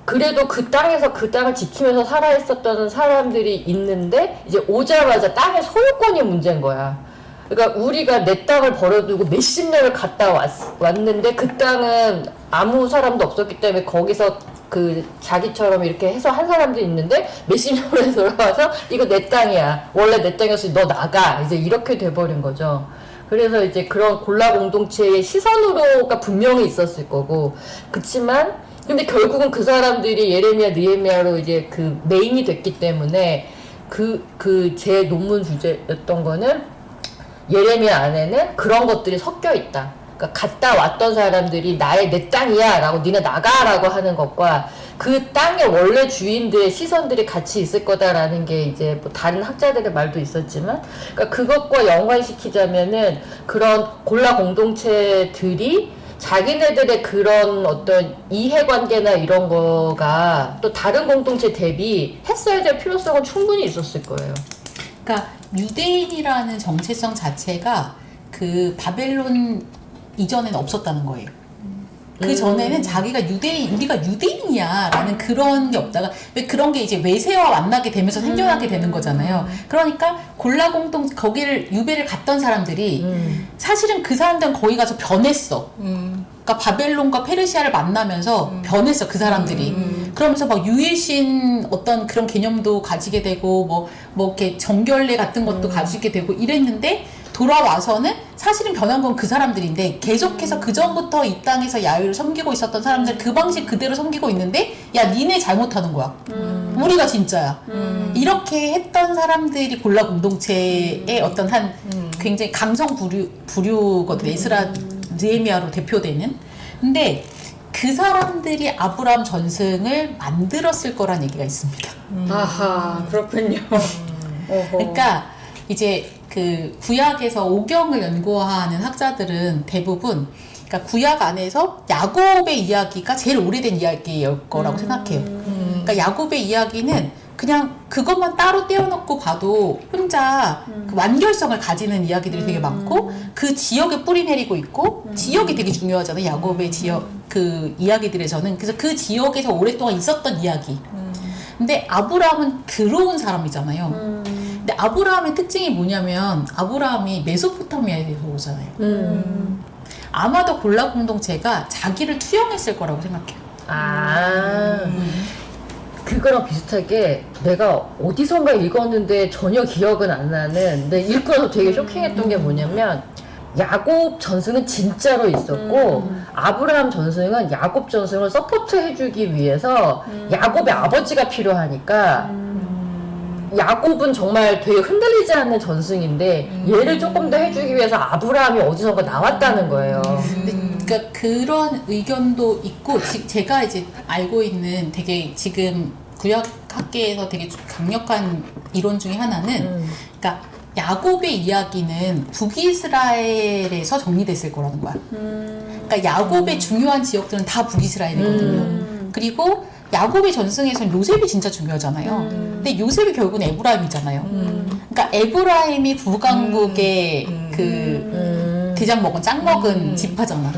그래도 그 땅에서 그 땅을 지키면서 살아 있었던 사람들이 있는데 이제 오자마자 땅의 소유권이 문제인 거야. 그러니까 우리가 내 땅을 버려두고 몇십 년을 갔다 왔는데 그 땅은 아무 사람도 없었기 때문에 거기서 그 자기처럼 이렇게 해서 한 사람도 있는데 몇십 년 후에 돌아와서 이거 내 땅이야. 원래 내 땅이었으니 너 나가. 이제 이렇게 돼버린 거죠. 그래서 이제 그런 골라 공동체의 시선으로가 분명히 있었을 거고, 그치만 근데 결국은 그 사람들이 예레미야, 느헤미야로 이제 그 메인이 됐기 때문에 제 논문 주제였던 거는 예레미야 안에는 그런 것들이 섞여 있다. 그러니까 갔다 왔던 사람들이 내 땅이야 라고 니네 나가라고 하는 것과 그 땅의 원래 주인들의 시선들이 같이 있을 거다라는 게 이제 뭐 다른 학자들의 말도 있었지만, 그러니까 그것과 연관시키자면은 그런 골라 공동체들이 자기네들의 그런 어떤 이해관계나 이런 거가 또 다른 공동체 대비 했어야 될 필요성은 충분히 있었을 거예요. 그러니까 유대인이라는 정체성 자체가 그 바벨론 이전에는 없었다는 거예요. 그 전에는 자기가 우리가 유대인이야 라는 그런 게 없다가, 왜 그런 게 이제 외세와 만나게 되면서 생겨나게 되는 거잖아요. 그러니까 골라 거기를 유배를 갔던 사람들이 사실은 그 사람들은 거기 가서 변했어. 그러니까 바벨론과 페르시아를 만나면서 변했어, 그 사람들이. 그러면서 막 유일신 어떤 그런 개념도 가지게 되고 뭐 이렇게 정결례 같은 것도 가지게 되고 이랬는데, 돌아와서는 사실은 변한 건 그 사람들인데 계속해서 그 전부터 이 땅에서 야훼를 섬기고 있었던 사람들 그 방식 그대로 섬기고 있는데, 야 니네 잘못하는 거야. 우리가 진짜야. 이렇게 했던 사람들이 골라 공동체의 어떤 한 굉장히 강성 부류거든. 에스라 느헤미야로 대표되는. 근데 그 사람들이 아브라함 전승을 만들었을 거란 얘기가 있습니다. 아하, 그렇군요. 그러니까 이제 그 구약에서 오경을 연구하는 학자들은 대부분, 그러니까 구약 안에서 야곱의 이야기가 제일 오래된 이야기일 거라고 생각해요. 그러니까 야곱의 이야기는 그냥 그것만 따로 떼어놓고 봐도 혼자 그 완결성을 가지는 이야기들이 되게 많고 그 지역에 뿌리 내리고 있고 지역이 되게 중요하잖아요. 야곱의 지역 그 이야기들에서는. 그래서 그 지역에서 오랫동안 있었던 이야기. 근데 아브라함은 들어온 사람이잖아요. 근데 아브라함의 특징이 뭐냐면 아브라함이 메소포타미아에서 오잖아요. 아마도 골라 공동체가 자기를 투영했을 거라고 생각해요. 그거랑 비슷하게 내가 어디선가 읽었는데 전혀 기억은 안 나는, 근데 읽고 나서 되게 쇼킹했던 게 뭐냐면 야곱 전승은 진짜로 있었고 아브라함 전승은 야곱 전승을 서포트 해주기 위해서 야곱의 아버지가 필요하니까 야곱은 정말 되게 흔들리지 않는 전승인데 얘를 조금 더 해주기 위해서 아브라함이 어디선가 나왔다는 거예요. 그러니까 그런 의견도 있고 제가 이제 알고 있는 되게 지금 구약학계에서 되게 강력한 이론 중에 하나는 그러니까 야곱의 이야기는 북이스라엘에서 정리됐을 거라는 거야. 그러니까 야곱의 중요한 지역들은 다 북이스라엘이거든요. 그리고 야곱의 전승에서는 요셉이 진짜 중요하잖아요. 근데 요셉이 결국은 에브라임이잖아요. 그러니까 에브라임이 북왕국의 대장 먹은 짱 먹은 지파잖아.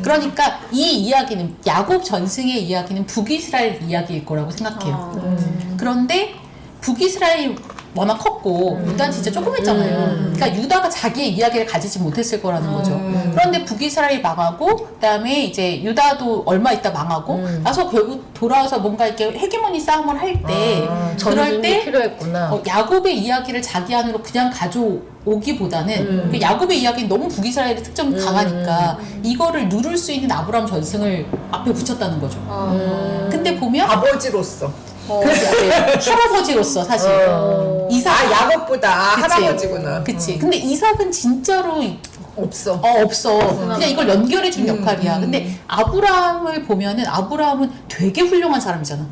그러니까 이 이야기는 야곱 전승의 이야기는 북이스라엘 이야기일 거라고 생각해요. 그런데 북이스라엘이 워낙 컸고 유다는 진짜 조그맸잖아요. 그러니까 유다가 자기의 이야기를 가지지 못했을 거라는 거죠. 그런데 북이스라엘이 망하고 그다음에 이제 유다도 얼마 있다 망하고 나서 결국 돌아와서 뭔가 이렇게 헤게모니 싸움을 할 때 그럴 때 필요했구나. 야곱의 이야기를 자기 안으로 그냥 가져오기보다는 그 야곱의 이야기는 너무 북이스라엘의 특성이 강하니까 이거를 누를 수 있는 아브라함 전승을 앞에 붙였다는 거죠. 근데 보면 아버지로서. 할아버지로서 사실 이삭 야곱보다 할아버지구나. 그치. 근데 이삭은 진짜로 없어. 없어. 그냥 이걸 연결해준 역할이야. 근데 아브라함을 보면은 아브라함은 되게 훌륭한 사람이잖아.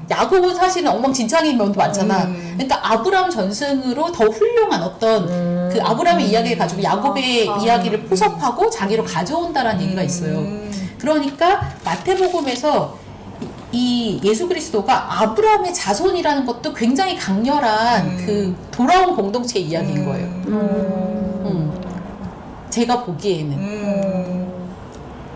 야곱은 사실은 엉망진창인 면도 많잖아. 그러니까 아브라함 전승으로 더 훌륭한 어떤 그 아브라함의 이야기를 가지고 야곱의 이야기를 포섭하고 자기로 가져온다라는 얘기가 있어요. 그러니까 마태복음에서 이 예수 그리스도가 아브라함의 자손이라는 것도 굉장히 강렬한 그 돌아온 공동체의 이야기인 거예요. 제가 보기에는.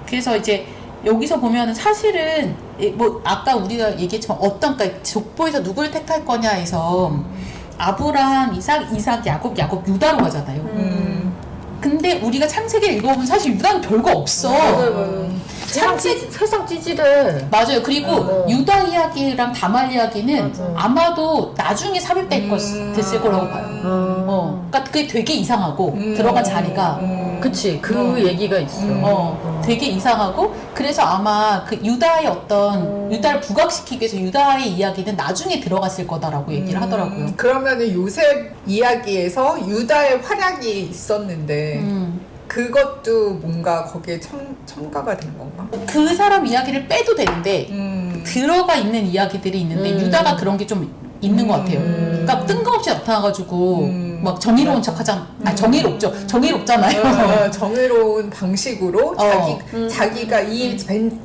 그래서 이제 여기서 보면은 사실은 뭐 아까 우리가 얘기했지만 어떤 그러니까 족보에서 누굴 택할 거냐에서 아브라함, 이삭, 야곱, 유다로 가잖아요. 근데 우리가 창세기를 읽어보면 사실 유다는 별거 없어. 세상 찌질해. 맞아요. 그리고 유다 이야기랑 다말 이야기는 아마도 나중에 삽입됐을 거라고 봐요. 그러니까 그게 되게 이상하고 들어간 자리가 그치, 그 얘기가 있어. 되게 이상하고 그래서 아마 그 유다의 어떤 유다를 부각시키기 위해서 유다의 이야기는 나중에 들어갔을 거다라고 얘기를 하더라고요. 그러면은 요셉 이야기에서 유다의 활약이 있었는데 그것도 뭔가 거기에 첨가가 된 건가? 그 사람 이야기를 빼도 되는데 들어가 있는 이야기들이 있는데 유다가 그런 게 좀 있는 것 같아요. 그러니까 뜬금없이 나타나가지고 막 정의로운 척하잖아. 정의롭잖아요. 정의로운 방식으로 자기가 이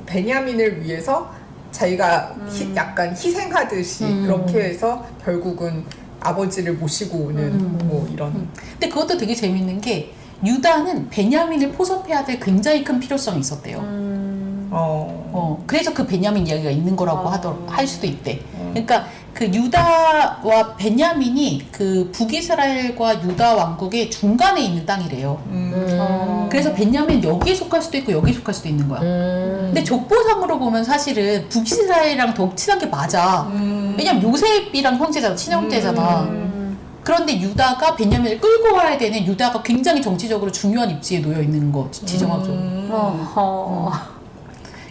베냐민을 위해서 자기가 약간 희생하듯이 그렇게 해서 결국은 아버지를 모시고 오는 뭐 이런. 근데 그것도 되게 재밌는 게 유다는 베냐민을 포섭해야 될 굉장히 큰 필요성이 있었대요. 그래서 그 베냐민 이야기가 있는 거라고 할 수도 있대. 그러니까 그 유다와 베냐민이 그 북이스라엘과 유다 왕국의 중간에 있는 땅이래요. 그래서 베냐민 여기에 속할 수도 있고 여기에 속할 수도 있는 거야. 근데 족보상으로 보면 사실은 북이스라엘이랑 더 친한 게 맞아. 왜냐면 요셉이랑 형제잖아, 친형제잖아. 그런데 유다가 베냐민을 끌고 와야 되는 유다가 굉장히 정치적으로 중요한 입지에 놓여 있는 거 지정학적으로.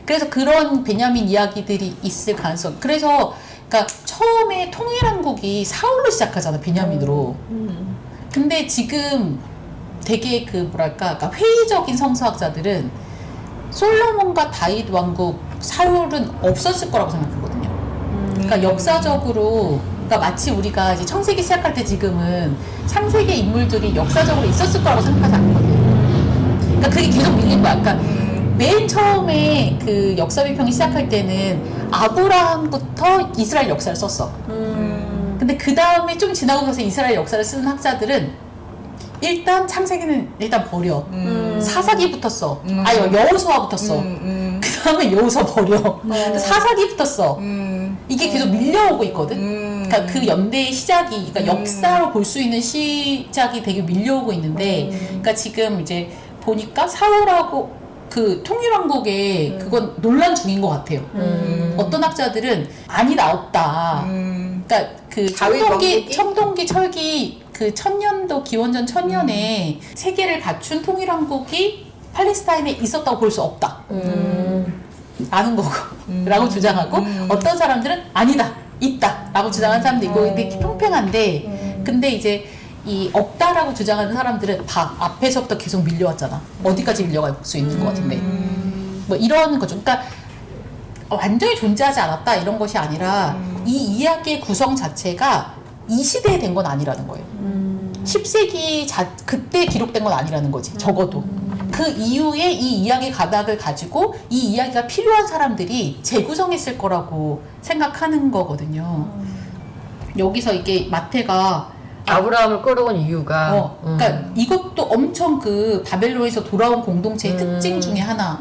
그래서 그런 베냐민 이야기들이 있을 가능성. 그래서 그러니까 처음에 통일한국이 사울로 시작하잖아, 베냐민으로. 근데 지금 되게 그 뭐랄까, 그러니까 회의적인 성서학자들은 솔로몬과 다윗 왕국 사울은 없었을 거라고 생각하거든요. 그러니까 역사적으로, 그러니까 마치 우리가 이제 청세기 시작할 때 지금은 창세기 인물들이 역사적으로 있었을 거라고 생각하지 않거든요. 그러니까 그게 계속 밀린 거야. 그러니까 맨 처음에 그 역사 비평이 시작할 때는 아브라함부터 이스라엘 역사를 썼어. 근데 그 다음에 좀 지나고 나서 이스라엘 역사를 쓰는 학자들은 일단 창세기는 일단 버려. 사사기부터 써. 여호수아부터 써. 그 다음에 여호수아 버려. 사사기부터 써. 이게 계속 밀려오고 있거든. 그러니까 그 연대의 시작이, 그러니까 역사로 볼 수 있는 시작이 되게 밀려오고 있는데, 그러니까 지금 이제 보니까 사울하고 그 통일왕국에 그건 논란 중인 것 같아요. 어떤 학자들은 아니다, 없다. 그러니까 그 청동기 철기 그 1000년도 기원전 1000년에 세계를 갖춘 통일왕국이 팔레스타인에 있었다고 볼 수 없다. 아는 거고 라고 주장하고 어떤 사람들은 아니다, 있다 라고 주장하는 사람도 있고 되게 평평한데 근데 이제 이 없다라고 주장하는 사람들은 앞에서부터 계속 밀려왔잖아. 어디까지 밀려갈 수 있는 것 같은데 뭐 이런 거죠. 그러니까 완전히 존재하지 않았다 이런 것이 아니라 이 이야기의 구성 자체가 이 시대에 된 건 아니라는 거예요. 10세기 그때 기록된 건 아니라는 거지. 적어도 그 이후에 이 이야기 가닥을 가지고 이 이야기가 필요한 사람들이 재구성했을 거라고 생각하는 거거든요. 여기서 이게 마태가 아브라함을 끌어온 이유가 그러니까 이것도 엄청 그 바벨론에서 돌아온 공동체의 특징 중에 하나.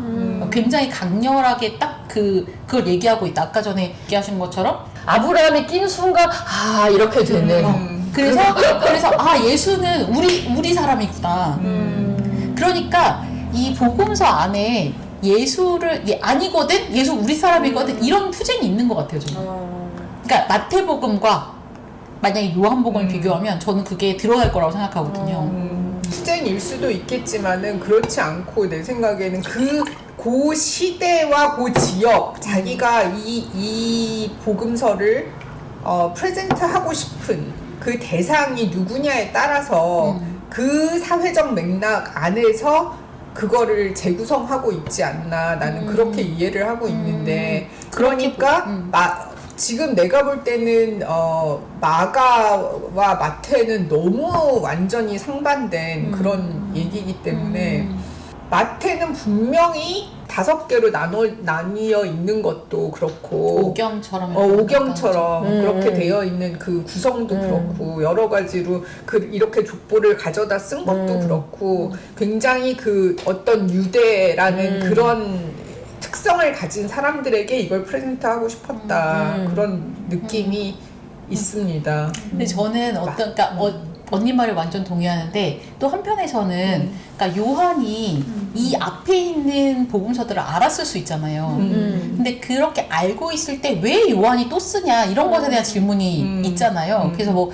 굉장히 강렬하게 딱 그걸 얘기하고 있다. 아까 전에 얘기하신 것처럼 아브라함이 낀 순간 이렇게 되네. 그래서 예수는 우리 사람이구나. 그러니까 이 복음서 안에 예수를 아니거든, 예수 우리 사람이거든 이런 투쟁이 있는 것 같아요 저는. 그러니까 마태복음과 만약에 요한복음을 비교하면 저는 그게 드러날 거라고 생각하거든요. 투쟁일 수도 있겠지만은 그렇지 않고 내 생각에는 그 시대와 그 지역 자기가 이 복음서를 프레젠트하고 싶은 그 대상이 누구냐에 따라서 그 사회적 맥락 안에서 그거를 재구성하고 있지 않나 나는 그렇게 이해를 하고 있는데 그러니까 지금 내가 볼 때는 마가와 마태는 너무 완전히 상반된 그런 얘기이기 때문에 마태는 분명히 5개로 나뉘어 있는 것도 그렇고 오경처럼 그렇게 되어 있는 그 구성도 그렇고 여러 가지로 이렇게 족보를 가져다 쓴 것도 그렇고 굉장히 그 어떤 유대라는 그런 특성을 가진 사람들에게 이걸 프레젠트하고 싶었다 그런 느낌이 있습니다. 근데 저는 그러니까 언니 말에 완전 동의하는데 또 한편에서는 그러니까 요한이 이 앞에 있는 복음서들을 알았을 수 있잖아요. 근데 그렇게 알고 있을 때 왜 요한이 또 쓰냐 이런 것에 대한 질문이 있잖아요. 그래서 뭐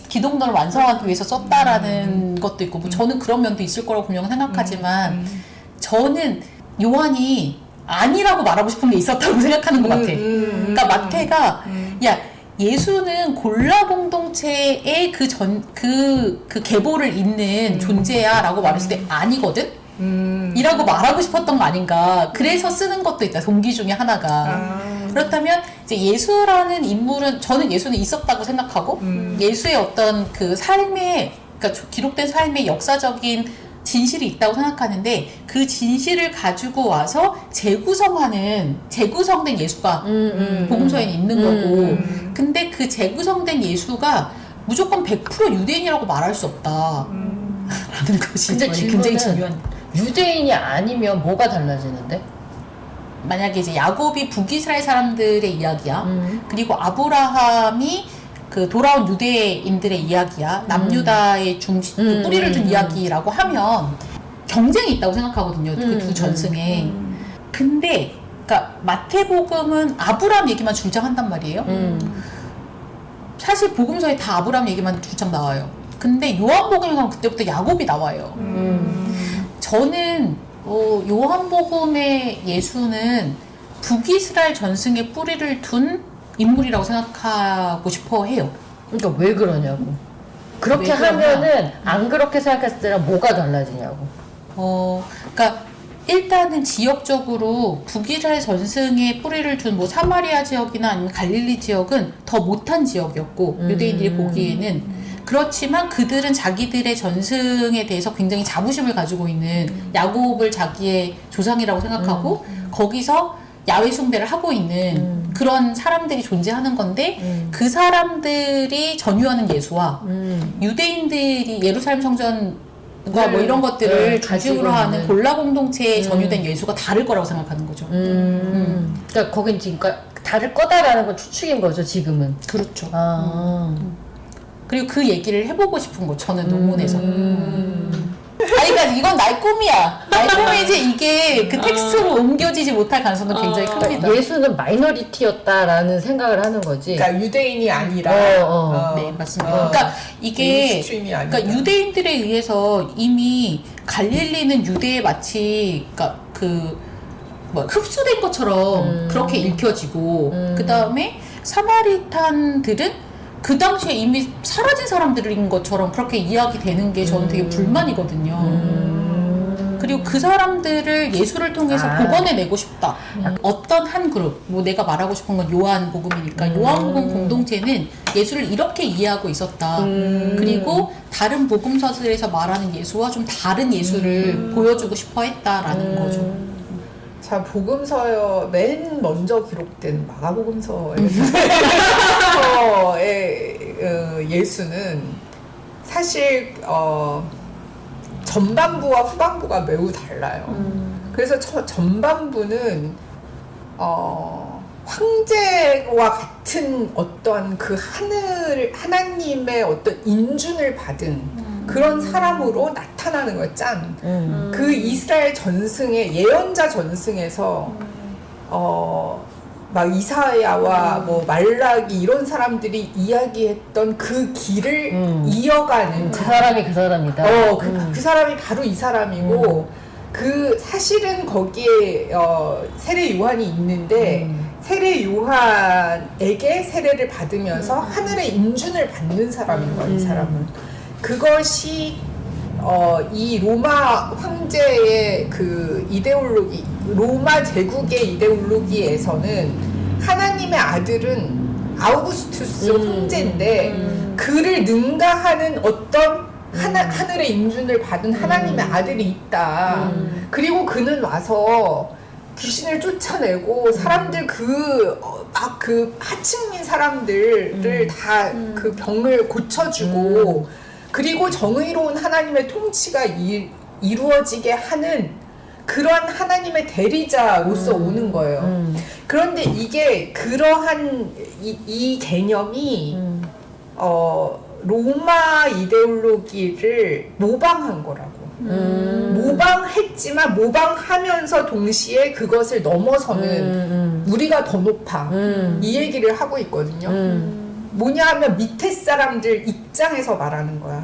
기독론을 완성하기 위해서 썼다라는 것도 있고 뭐 저는 그런 면도 있을 거라고 분명 생각하지만 저는 요한이 아니라고 말하고 싶은 게 있었다고 생각하는 것 같아. 그러니까 마태가 예수는 골라 공동체의 그 계보를 잇는 존재야 라고 말했을 때 아니거든? 이라고 말하고 싶었던 거 아닌가. 그래서 쓰는 것도 있다. 동기 중에 하나가. 그렇다면 이제 예수라는 인물은 저는 예수는 있었다고 생각하고 예수의 어떤 그 삶의 그러니까 기록된 삶의 역사적인 진실이 있다고 생각하는데 그 진실을 가지고 와서 재구성된 예수가 복음서에는 있는 거고 근데 그 재구성된 예수가 무조건 100% 유대인이라고 말할 수 없다 라는 것이 근데 굉장히 중요한. 유대인이 아니면 뭐가 달라지는데? 만약에 이제 야곱이 북이스라엘 사람들의 이야기야. 그리고 아브라함이 그 돌아온 유대인들의 이야기야. 남유다의 그 뿌리를 둔 이야기라고 하면 경쟁이 있다고 생각하거든요. 그 두 전승에. 근데 그러니까 마태복음은 아브라함 얘기만 줄장한단 말이에요. 사실 복음서에 다 아브라함 얘기만 줄장 나와요. 근데 요한복음에 가면 그때부터 야곱이 나와요. 저는 요한복음의 예수는 북이스라엘 전승에 뿌리를 둔 인물이라고 생각하고 싶어 해요. 그러니까 왜 그러냐고. 그렇게 왜 그러냐? 하면은 안 그렇게 생각했을 때랑 뭐가 달라지냐고. 그러니까 일단은 지역적으로 북이스라엘 전승에 뿌리를 둔 뭐 사마리아 지역이나 아니면 갈릴리 지역은 더 못한 지역이었고 유대인들이 보기에는 그렇지만 그들은 자기들의 전승에 대해서 굉장히 자부심을 가지고 있는 야곱을 자기의 조상이라고 생각하고 거기서 야훼 숭배를 하고 있는 그런 사람들이 존재하는 건데 그 사람들이 전유하는 예수와 유대인들이 예루살렘 성전과 뭐 이런 것들을 중심으로 하는 골라 공동체에 전유된 예수가 다를 거라고 생각하는 거죠. 그러니까 거긴 지금 다를 거다라는 건 추측인 거죠, 지금은. 그렇죠. 그리고 그 얘기를 해보고 싶은 거, 저는 논문에서. 아니, 그러니까 이건 나의 꿈이야. 나의 꿈이지 이게 그 텍스트로 옮겨지지 못할 가능성은 굉장히 큽니다. 예수는 마이너리티였다라는 생각을 하는 거지. 그러니까 유대인이 아니라. 네, 맞습니다. 그러니까 이게 그러니까 유대인들에 의해서 이미 갈릴리는 유대에 마치 그러니까 뭐 흡수된 것처럼 그렇게 읽혀지고 그 다음에 사마리탄들은 그 당시에 이미 사라진 사람들인 것처럼 그렇게 이야기되는 게 저는 되게 불만이거든요. 그리고 그 사람들을 예수를 통해서 복원해내고 싶다. 어떤 한 그룹, 뭐 내가 말하고 싶은 건 요한복음이니까 요한복음 공동체는 예수를 이렇게 이해하고 있었다. 그리고 다른 복음서들에서 말하는 예수와 좀 다른 예수를 보여주고 싶어 했다라는 거죠. 자, 복음서요, 맨 먼저 기록된 마가복음서의 예수는 사실 전반부와 후반부가 매우 달라요. 그래서 전반부는 황제와 같은 어떤 그 하나님의 어떤 인준을 받은 그런 사람으로 나타나는 거예요, 짠. 그 이스라엘 전승의 예언자 전승에서 막 이사야와 뭐 말라기 이런 사람들이 이야기했던 그 길을 이어가는 그 사람이 그 사람이다. 그 사람이 바로 이 사람이고 그 사실은 거기에 세례 요한이 있는데 세례 요한에게 세례를 받으면서 하늘의 인준을 받는 사람인 거예요, 이 사람은. 그것이 이 로마 황제의 그 이데올로기, 로마 제국의 이데올로기에서는 하나님의 아들은 아우구스투스 황제인데 그를 능가하는 어떤 하늘의 인준을 받은 하나님의 아들이 있다. 그리고 그는 와서 귀신을 쫓아내고 사람들 그 하층민 사람들을 다 그 병을 고쳐주고 그리고 정의로운 하나님의 통치가 이루어지게 하는 그런 하나님의 대리자로서 오는 거예요. 그런데 이게 그러한 이 개념이 로마 이데올로기를 모방한 거라고. 모방했지만 모방하면서 동시에 그것을 넘어서는 우리가 더 높아. 이 얘기를 하고 있거든요. 뭐냐 하면 밑에 사람들 입장에서 말하는 거야.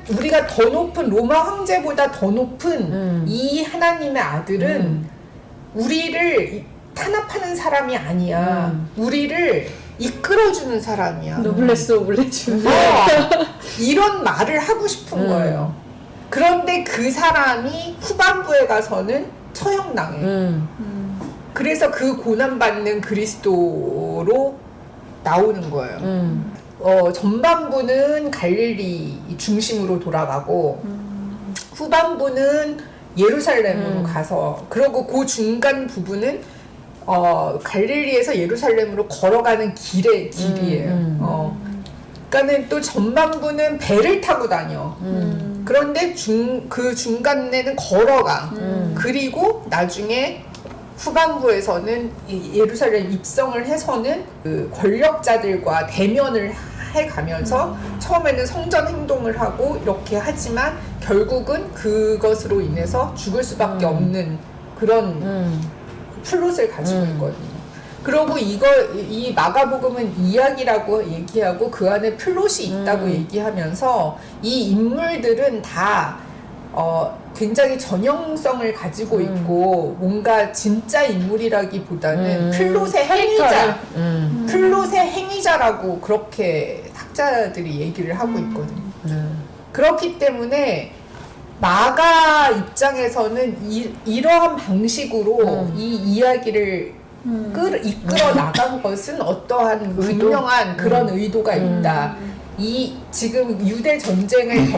우리가 더 높은 로마 황제보다 더 높은 이 하나님의 아들은 우리를 탄압하는 사람이 아니야. 우리를 이끌어주는 사람이야. 노블레스 오블레주. 이런 말을 하고 싶은 거예요. 그런데 그 사람이 후반부에 가서는 처형당해. 그래서 그 고난받는 그리스도로 나오는 거예요. 전반부는 갈릴리 중심으로 돌아가고 후반부는 예루살렘으로 가서 그리고 그 중간 부분은 갈릴리에서 예루살렘으로 걸어가는 길이에요. 그러니까는 또 전반부는 배를 타고 다녀. 그런데 그 중간에는 걸어가. 그리고 나중에 후반부에서는 예루살렘 입성을 해서는 그 권력자들과 대면을 해가면서 처음에는 성전 행동을 하고 이렇게 하지만 결국은 그것으로 인해서 죽을 수밖에 없는 그런 플롯을 가지고 있거든요. 그리고 이 마가복음은 이야기라고 얘기하고 그 안에 플롯이 있다고 얘기하면서 이 인물들은 다 굉장히 전형성을 가지고 있고 뭔가 진짜 인물이라기보다는 플롯의 행위자, 플롯의 행위자라고 그렇게 학자들이 얘기를 하고 있거든요. 그렇기 때문에 마가 입장에서는 이러한 방식으로 이 이야기를 이끌어 나간 것은 어떠한 분명한 그런 의도가 있다. 이 지금 유대 전쟁을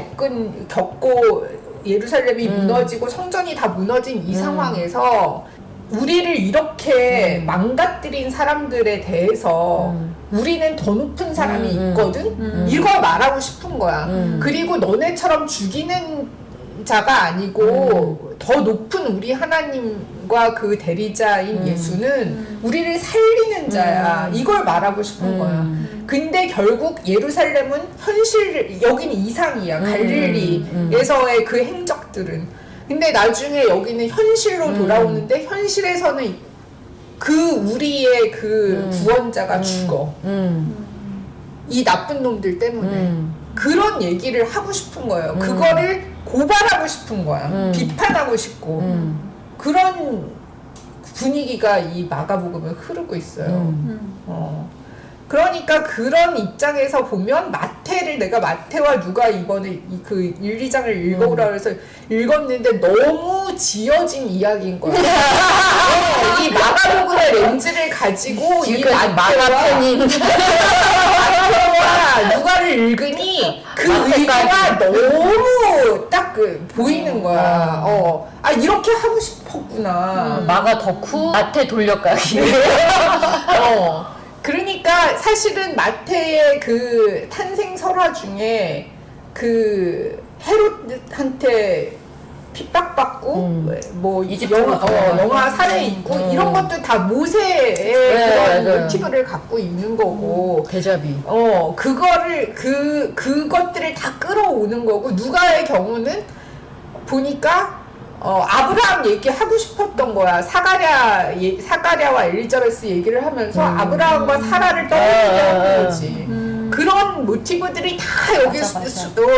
겪고 예루살렘이 무너지고 성전이 다 무너진 이 상황에서 우리를 이렇게 망가뜨린 사람들에 대해서 우리는 더 높은 사람이 있거든? 이걸 말하고 싶은 거야. 그리고 너네처럼 죽이는 자가 아니고 더 높은 우리 하나님과 그 대리자인 예수는 우리를 살리는 자야. 이걸 말하고 싶은 거야. 근데 결국 예루살렘은 여기는 이상이야. 갈릴리에서의 그 행적들은. 근데 나중에 여기는 현실로 돌아오는데 현실에서는 우리의 그 구원자가 죽어. 이 나쁜 놈들 때문에. 그런 얘기를 하고 싶은 거예요. 그거를 고발하고 싶은 거야. 비판하고 싶고. 그런 분위기가 이 마가복음에 흐르고 있어요. 그러니까 그런 입장에서 보면 내가 마태와 누가 이번에 그 1, 2장을 읽어오라 그래서 읽었는데 너무 지어진 이야기인 거야. 이 마가복음의 렌즈를 가지고 이 마태와 누가를 읽으니 그 의도가 너무 딱 보이는 거야. 이렇게 하고 싶었구나. 마가 덕후 마태 돌려가기. 그러니까 사실은 마태의 그 탄생 설화 중에 그 헤롯한테 핍박받고 영화 살해 있고 이런 것도 다 모세의 그런 모티브를 갖고 있는 거고 대자비. 그것들을 다 끌어오는 거고 누가의 경우는 보니까 아브라함 얘기하고 싶었던 거야. 사가랴와 엘리자베스 얘기를 하면서 아브라함과 사라를 떠올리게 한 거지. 그런 모티브들이 다 여기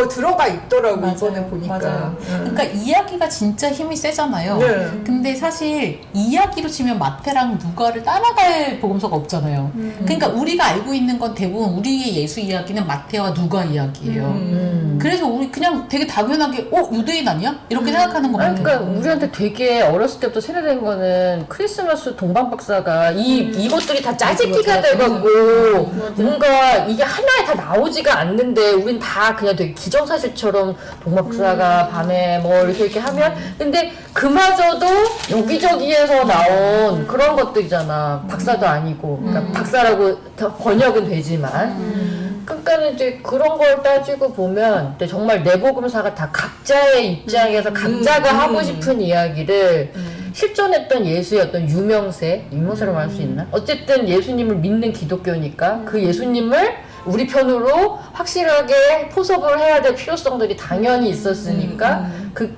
들어가 있더라고. 맞아요. 이번에 보니까. 맞아요. 그러니까 이야기가 진짜 힘이 세잖아요. 네. 근데 사실 이야기로 치면 마태랑 누가를 따라갈 복음서가 없잖아요. 그러니까 우리가 알고 있는 건 대부분 우리의 예수 이야기는 마태와 누가 이야기예요. 그래서 우리 그냥 되게 당연하게 유대인 아니야? 이렇게 생각하는 것 같아요. 그러니까 우리한테 되게 어렸을 때부터 세뇌된 거는 크리스마스 동방박사가 이것들이 다 짜집기가 돼갖고 뭔가 이게 하나에 다 나오지가 않는데 우린 다 그냥 되게 기정사실처럼 동방박사가 밤에 뭐 이렇게 하면 근데 그마저도 여기저기에서 나온 그런 것들이잖아. 박사도 아니고 그러니까 박사라고 번역은 되지만 그러니까 이제 그런 걸 따지고 보면 정말 내복음사가 다 각자의 입장에서 각자가 하고 싶은 이야기를 실존했던 예수의 어떤 유명세라고 할 수 있나? 어쨌든 예수님을 믿는 기독교니까 그 예수님을 우리 편으로 확실하게 포섭을 해야 될 필요성들이 당연히 있었으니까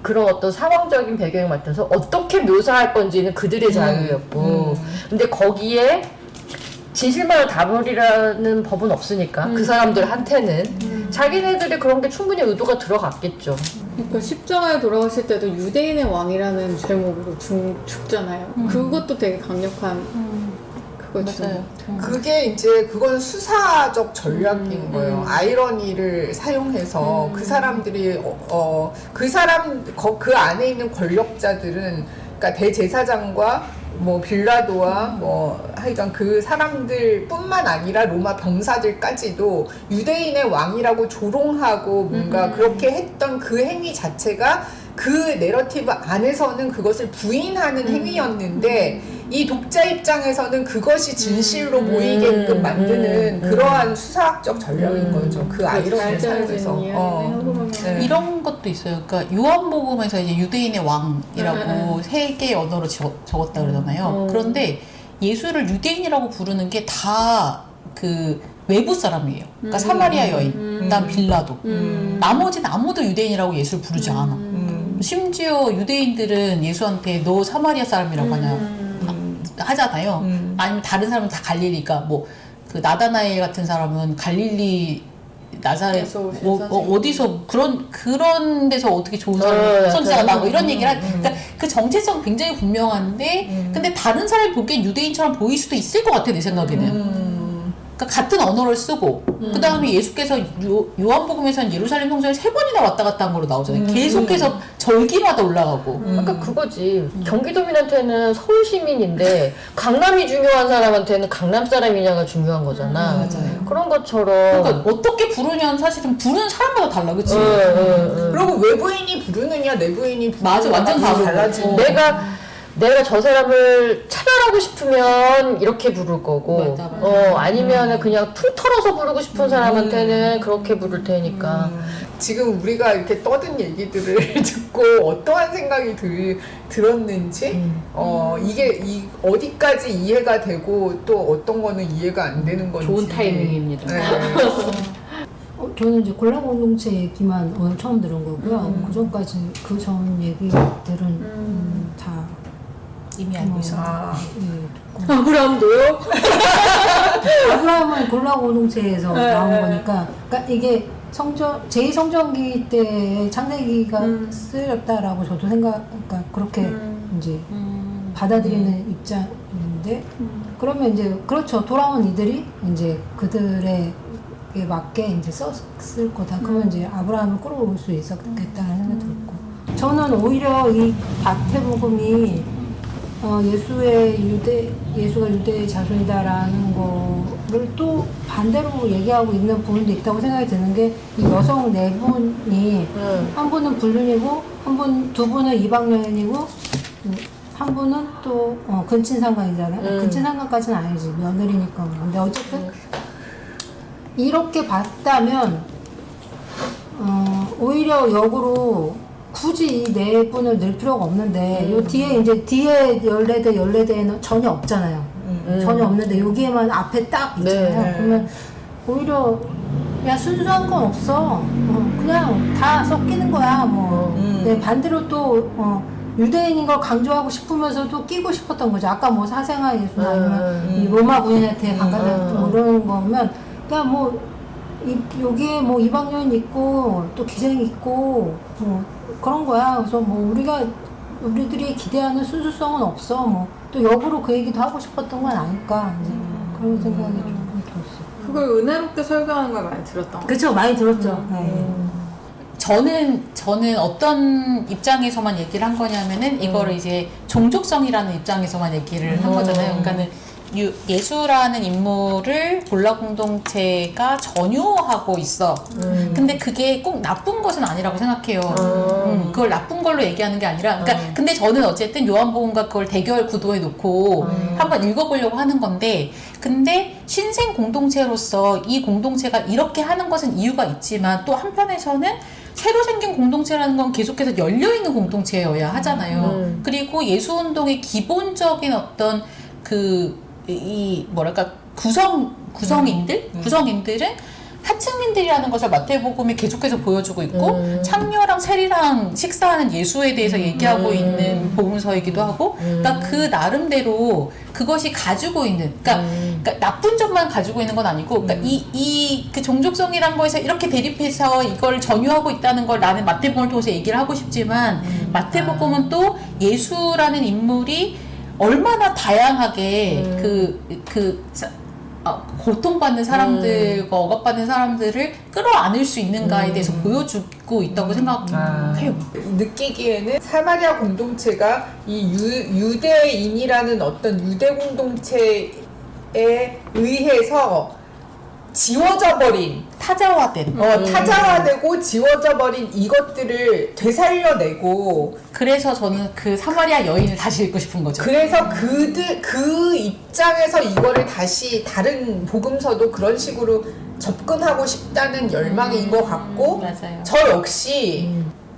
그런 어떤 상황적인 배경에 맞춰서 어떻게 묘사할 건지는 그들의 자유였고 근데 거기에 진실만을 다버리라는 법은 없으니까 그 사람들한테는 자기네들이 그런 게 충분히 의도가 들어갔겠죠. 그러니까 십자가에 돌아가실 때도 유대인의 왕이라는 제목으로 죽잖아요. 그것도 되게 강력한 그거죠. 맞아요. 그게 이제 그건 수사적 전략인 거예요. 아이러니를 사용해서 그 사람들이 그 안에 있는 권력자들은 그러니까 대제사장과 뭐 빌라도와 하여간 그 사람들뿐만 아니라 로마 병사들까지도 유대인의 왕이라고 조롱하고 뭔가 그렇게 했던 그 행위 자체가 그 내러티브 안에서는 그것을 부인하는 행위였는데 이 독자 입장에서는 그것이 진실로 보이게끔 만드는 그러한 수사학적 전략인 거죠. 그 아이러니를 사용해서. 네. 이런 것도 있어요. 그러니까 요한복음에서 이제 유대인의 왕이라고 세 개의 언어로 적었다 그러잖아요. 그런데 예수를 유대인이라고 부르는 게 다 그 외부 사람이에요. 그러니까 사마리아 여인, 그다음 빌라도. 나머지는 아무도 유대인이라고 예수를 부르지 않아. 심지어 유대인들은 예수한테 너 사마리아 사람이라고 하잖아요. 아니면 다른 사람은 다 갈릴리가 그 나다나엘 같은 사람은 갈릴리 나사렛 어디서 그런 데서 어떻게 좋은 선지자가 나고 이런 얘기를 그러니까 그 정체성 굉장히 분명한데 근데 다른 사람이 보기엔 유대인처럼 보일 수도 있을 것 같아 내 생각에는. 그러니까 같은 언어를 쓰고 그 다음에 예수께서 요한복음에서는 예루살렘 성전에 3번이나 왔다 갔다 한 걸로 나오잖아요. 계속해서 절기마다 올라가고. 그러니까 그거지. 경기도민한테는 서울 시민인데 강남이 중요한 사람한테는 강남 사람이냐가 중요한 거잖아. 맞아요. 그런 것처럼. 그러니까 어떻게 부르냐는 사실은 부르는 사람마다 달라, 그치? 그리고 외부인이 부르느냐 내부인이 부르느냐 맞아, 완전 다르고. 달라지고. 내가 저 사람을 차별하고 싶으면 이렇게 부를 거고, 맞아. 아니면은 그냥 퉁 털어서 부르고 싶은 사람한테는 그렇게 부를 테니까. 지금 우리가 이렇게 떠든 얘기들을 듣고 어떠한 생각이 들었는지, 이게 어디까지 이해가 되고 또 어떤 거는 이해가 안 되는 건지. 좋은 타이밍입니다. 네. 저는 이제 골라 공동체 얘기만 오늘 처음 들은 거고요. 그 전까지 그 전 얘기들은 다 이미 알고 있어. 듣고. 아브라함도요? 아브라함은 골라 공동체에서 네, 나온 네. 거니까, 그러니까 이게 제2성전기 때 창세기가 쓰였다라고 저도 그러니까 그렇게 이제 받아들이는 입장인데, 그러면 이제 그렇죠. 돌아온 이들이 이제 그들에게 맞게 이제 썼을 거다. 그러면 이제 아브라함을 끌어올 수 있었겠다는 생각이 들고, 저는 오히려 이 마태복음이 예수가 유대의 자손이다라는 거를 또 반대로 얘기하고 있는 부분도 있다고 생각이 드는 게, 이 여성 4분이 한 분은 불륜이고 두 분은 이방여인이고 한 분은 또 근친상간이잖아요. 근친상간까지는 아니지, 며느리니까. 근데 어쨌든 이렇게 봤다면 오히려 역으로 굳이 이 4분을 넣을 필요가 없는데, 요 뒤에 14대에는 전혀 없잖아요. 전혀 없는데 여기에만 앞에 딱 있잖아요. 네. 그러면 오히려 그냥 순수한 건 없어. 그냥 다 섞이는 거야. 네, 반대로 또 유대인인 걸 강조하고 싶으면서도 끼고 싶었던 거죠. 아까 뭐 사생아 예수나 아니면 이 로마 군인한테 강간했던 이런 거면 그냥 여기에 이방여인 있고 또 기생 있고 그런 거야. 그래서 우리들이 기대하는 순수성은 없어. 또 역으로 그 얘기도 하고 싶었던 건 아닐까. 이제 그런 생각이 조금 들었어요. 그걸 은혜롭게 설교하는 걸 많이 들었던 것 같아요. 그렇죠, 많이 들었죠. 네. 저는 어떤 입장에서만 얘기를 한 거냐면은 이거를 이제 종족성이라는 입장에서만 얘기를 한 거잖아요. 그러니까는 예수라는 인물을 골라 공동체가 전유하고 있어. 근데 그게 꼭 나쁜 것은 아니라고 생각해요. 그걸 나쁜 걸로 얘기하는 게 아니라, 그러니까 근데 저는 어쨌든 요한복음과 그걸 대결 구도에 놓고 한번 읽어보려고 하는 건데, 근데 신생 공동체로서 이 공동체가 이렇게 하는 것은 이유가 있지만, 또 한편에서는 새로 생긴 공동체라는 건 계속해서 열려있는 공동체여야 하잖아요. 그리고 예수운동의 기본적인 어떤 구성인들은 하층민들이라는 것을 마태복음이 계속해서 보여주고 있고, 창녀랑 세리랑 식사하는 예수에 대해서 얘기하고 있는 복음서이기도 하고, 그러니까 그 나름대로 그것이 가지고 있는, 그러니까 나쁜 점만 가지고 있는 건 아니고, 그러니까 그 종족성이란 거에서 이렇게 대립해서 이걸 전유하고 있다는 걸 나는 마태복음을 통해서 얘기를 하고 싶지만, 마태복음은 또 예수라는 인물이 얼마나 다양하게 고통받는 사람들과 억압받는 사람들을 끌어안을 수 있는가에 대해서 보여주고 있다고 생각해요. 느끼기에는 사마리아 공동체가 이 유대인이라는 어떤 유대 공동체에 의해서 지워져 버린, 타자화되고 지워져 버린 이것들을 되살려내고, 그래서 저는 그 사마리아 여인을 다시 읽고 싶은 거죠. 그래서 그 입장에서 이거를 다시 다른 복음서도 그런 식으로 접근하고 싶다는 열망인 것 같고, 맞아요. 저 역시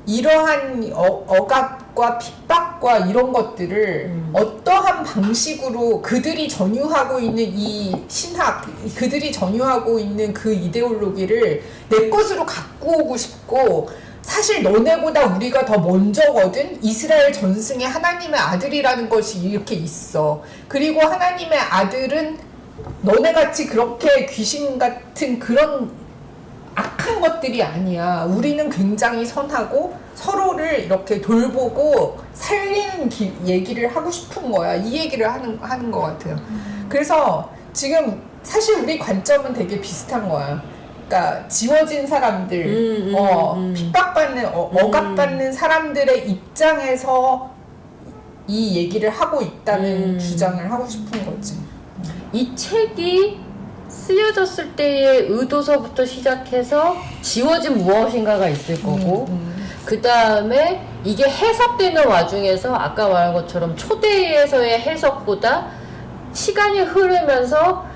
이러한 억압과 핍박과 이런 것들을 어떠한 방식으로 그들이 전유하고 있는 이 신학, 그들이 전유하고 있는 그 이데올로기를 내 것으로 갖고 오고 싶고, 사실 너네보다 우리가 더 먼저거든. 이스라엘 전승의 하나님의 아들이라는 것이 이렇게 있어. 그리고 하나님의 아들은 너네같이 그렇게 귀신 같은 그런 악한 것들이 아니야. 우리는 굉장히 선하고 서로를 이렇게 돌보고 살리는 얘기를 하고 싶은 거야. 이 얘기를 하는 것 같아요. 그래서 지금 사실 우리 관점은 되게 비슷한 거야. 그러니까 지워진 사람들, 핍박받는, 억압받는 사람들의 입장에서 이 얘기를 하고 있다는 주장을 하고 싶은 거지. 이 책이 쓰여졌을 때의 의도서부터 시작해서 지워진 무엇인가가 있을 거고 그 다음에 이게 해석되는 와중에서 아까 말한 것처럼 초대에서의 해석보다 시간이 흐르면서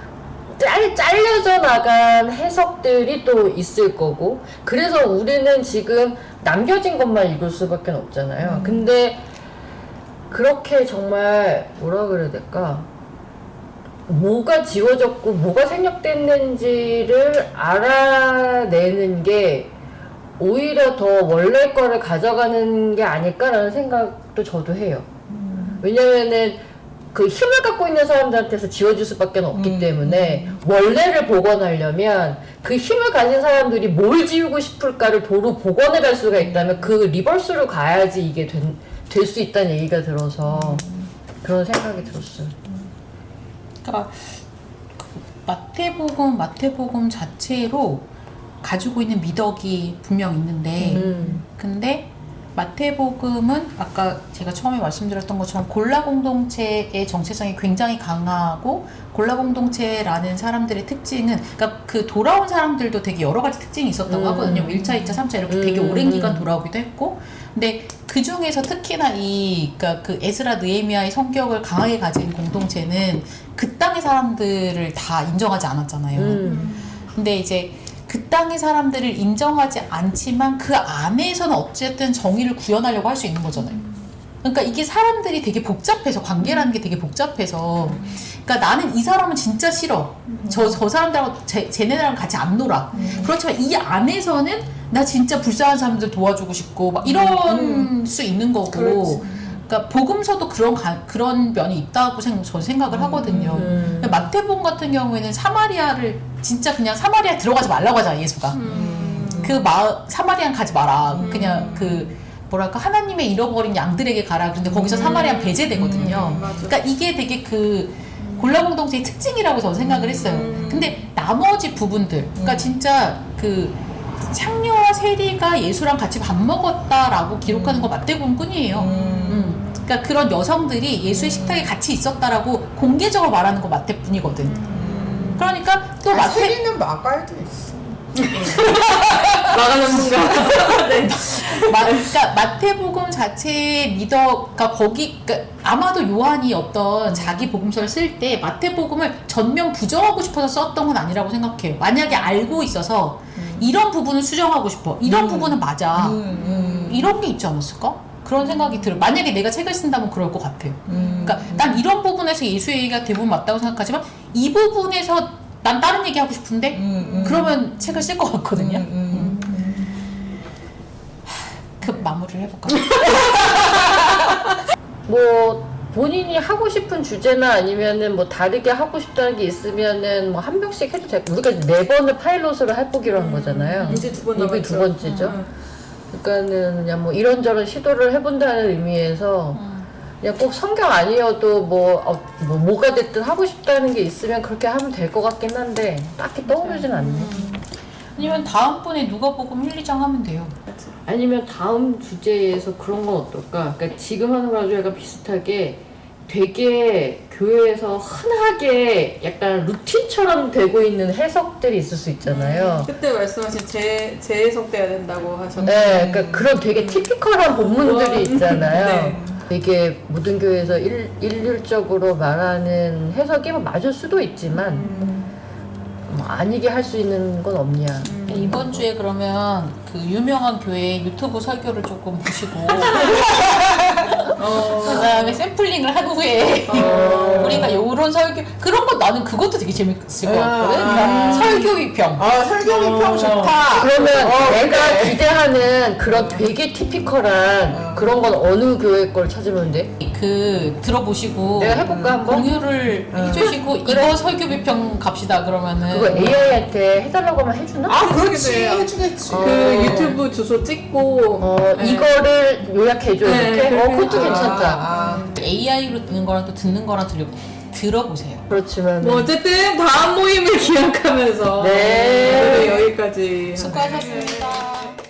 잘려져 나간 해석들이 또 있을 거고 그래서 우리는 지금 남겨진 것만 읽을 수밖에 없잖아요. 근데 그렇게 정말 뭐라 그래야 될까? 뭐가 지워졌고 뭐가 생략됐는지를 알아내는 게 오히려 더 원래 거를 가져가는 게 아닐까라는 생각도 저도 해요. 왜냐면은 그 힘을 갖고 있는 사람들한테서 지워질 수밖에 없기 때문에 원래를 복원하려면 그 힘을 가진 사람들이 뭘 지우고 싶을까를 도로 복원해 갈 수가 있다면 그 리버스로 가야지 이게 될 수 있다는 얘기가 들어서 그런 생각이 들었어요. 그러니까 마태복음 자체로 가지고 있는 미덕이 분명 있는데 근데 마태복음은 아까 제가 처음에 말씀드렸던 것처럼 골라 공동체의 정체성이 굉장히 강하고 골라 공동체라는 사람들의 특징은 그러니까 그 돌아온 사람들도 되게 여러 가지 특징이 있었다고 하거든요. 1차, 2차, 3차 이렇게 되게 오랜 기간 돌아오기도 했고 근데 그 중에서 특히나 그러니까 그 에스라 느헤미야의 성격을 강하게 가진 공동체는 그 땅의 사람들을 다 인정하지 않았잖아요. 근데 이제 그 땅의 사람들을 인정하지 않지만 그 안에서는 어쨌든 정의를 구현하려고 할 수 있는 거잖아요. 그러니까 이게 사람들이 되게 복잡해서 관계라는 게 되게 복잡해서 그러니까 나는 이 사람은 진짜 싫어. 저 사람들하고 쟤네랑 같이 안 놀아. 그렇지만 이 안에서는 나 진짜 불쌍한 사람들 도와주고 싶고 막 이런 수 있는 거고 그렇지. 그러니까 복음서도 그런 면이 있다고 저는 생각을 하거든요. 마태복음 같은 경우에는 사마리아를 진짜 그냥 사마리아 들어가지 말라고 하잖아 예수가. 사마리안 가지 마라. 그냥 그 뭐랄까 하나님의 잃어버린 양들에게 가라. 그런데 거기서 사마리안 배제되거든요. 그러니까 이게 되게 그 골라 공동체의 특징이라고 저는 생각을 했어요. 근데 나머지 부분들, 그러니까 진짜 그 창녀와 세리가 예수랑 같이 밥 먹었다라고 기록하는 거 마태복음뿐이에요. 그러니까 그런 여성들이 예수의 식탁에 같이 있었다라고 공개적으로 말하는 거 마태뿐이거든. 그러니까 또 세리는 마가에도 있어. 나가는 순간 그러니까 마태복음 자체의 그러니까 그러니까 아마도 요한이 어떤 자기 복음서를 쓸 때 마태복음을 전면 부정하고 싶어서 썼던 건 아니라고 생각해요. 만약에 알고 있어서 이런 부분은 수정하고 싶어. 이런 부분은 맞아. 이런 게 있지 않았을까? 그런 생각이 들어요. 만약에 내가 책을 쓴다면 그럴 것 같아요. 그러니까 난 이런 부분에서 예수의 얘기가 대부분 맞다고 생각하지만 이 부분에서 난 다른 얘기 하고 싶은데 그러면 책을 쓸 것 같거든요. 그 마무리를 해볼까? 뭐 본인이 하고 싶은 주제나 아니면은 뭐 다르게 하고 싶다는 게 있으면은 뭐 한 명씩 해도 되고 우리가 4번을 파일럿으로 해보기로 한 거잖아요. 이제 2번 이게 남았죠. 2번째죠. 그러니까는 그냥 뭐 이런저런 시도를 해본다는 의미에서 그냥 꼭 성경 아니어도 뭐가 됐든 하고 싶다는 게 있으면 그렇게 하면 될 것 같긴 한데 딱히 떠오르진 않네. 아니면 다음번에 누가복음 1, 2장 하면 돼요. 아니면 다음 주제에서 그런 건 어떨까? 그러니까 지금 하는 거랑 좀 약간 비슷하게 되게 교회에서 흔하게 약간 루틴처럼 되고 있는 해석들이 있을 수 있잖아요. 그때 말씀하신 재해석돼야 된다고 하셨는데 네, 그러니까 그런 되게 티피컬한 본문들이 있잖아요. 네. 되게 모든 교회에서 일률적으로 말하는 해석이 뭐 맞을 수도 있지만 뭐 아니게 할 수 있는 건 없냐. 이번 주에 그러면 그 유명한 교회 유튜브 설교를 조금 보시고 그다음에 샘플링을 한 후에 우리가 요런 설교 그런 거 나는 그것도 되게 재밌을 것 같거든. 그러니까 설교 비평. 설교 비평 좋다. 그러면 내가 기대하는 그런 되게 티피컬한 그런 건 어느 교회 걸 찾으면 돼? 그 들어보시고 내가 해볼까 한번? 공유를 해주시고 이거 설교 비평 갑시다 그러면은 그거 AI한테 해달라고 하면 해주나? 그렇지. 해주겠지. 그 유튜브 주소 찍고 이거를 요약해줘 네, 이렇게? 그렇게 그것도 괜찮다. AI로 듣는 거랑 또 듣는 거랑 들어보세요. 그렇지만 뭐 어쨌든 다음 모임을 기약하면서 네. 오늘 여기까지 수고하셨습니다.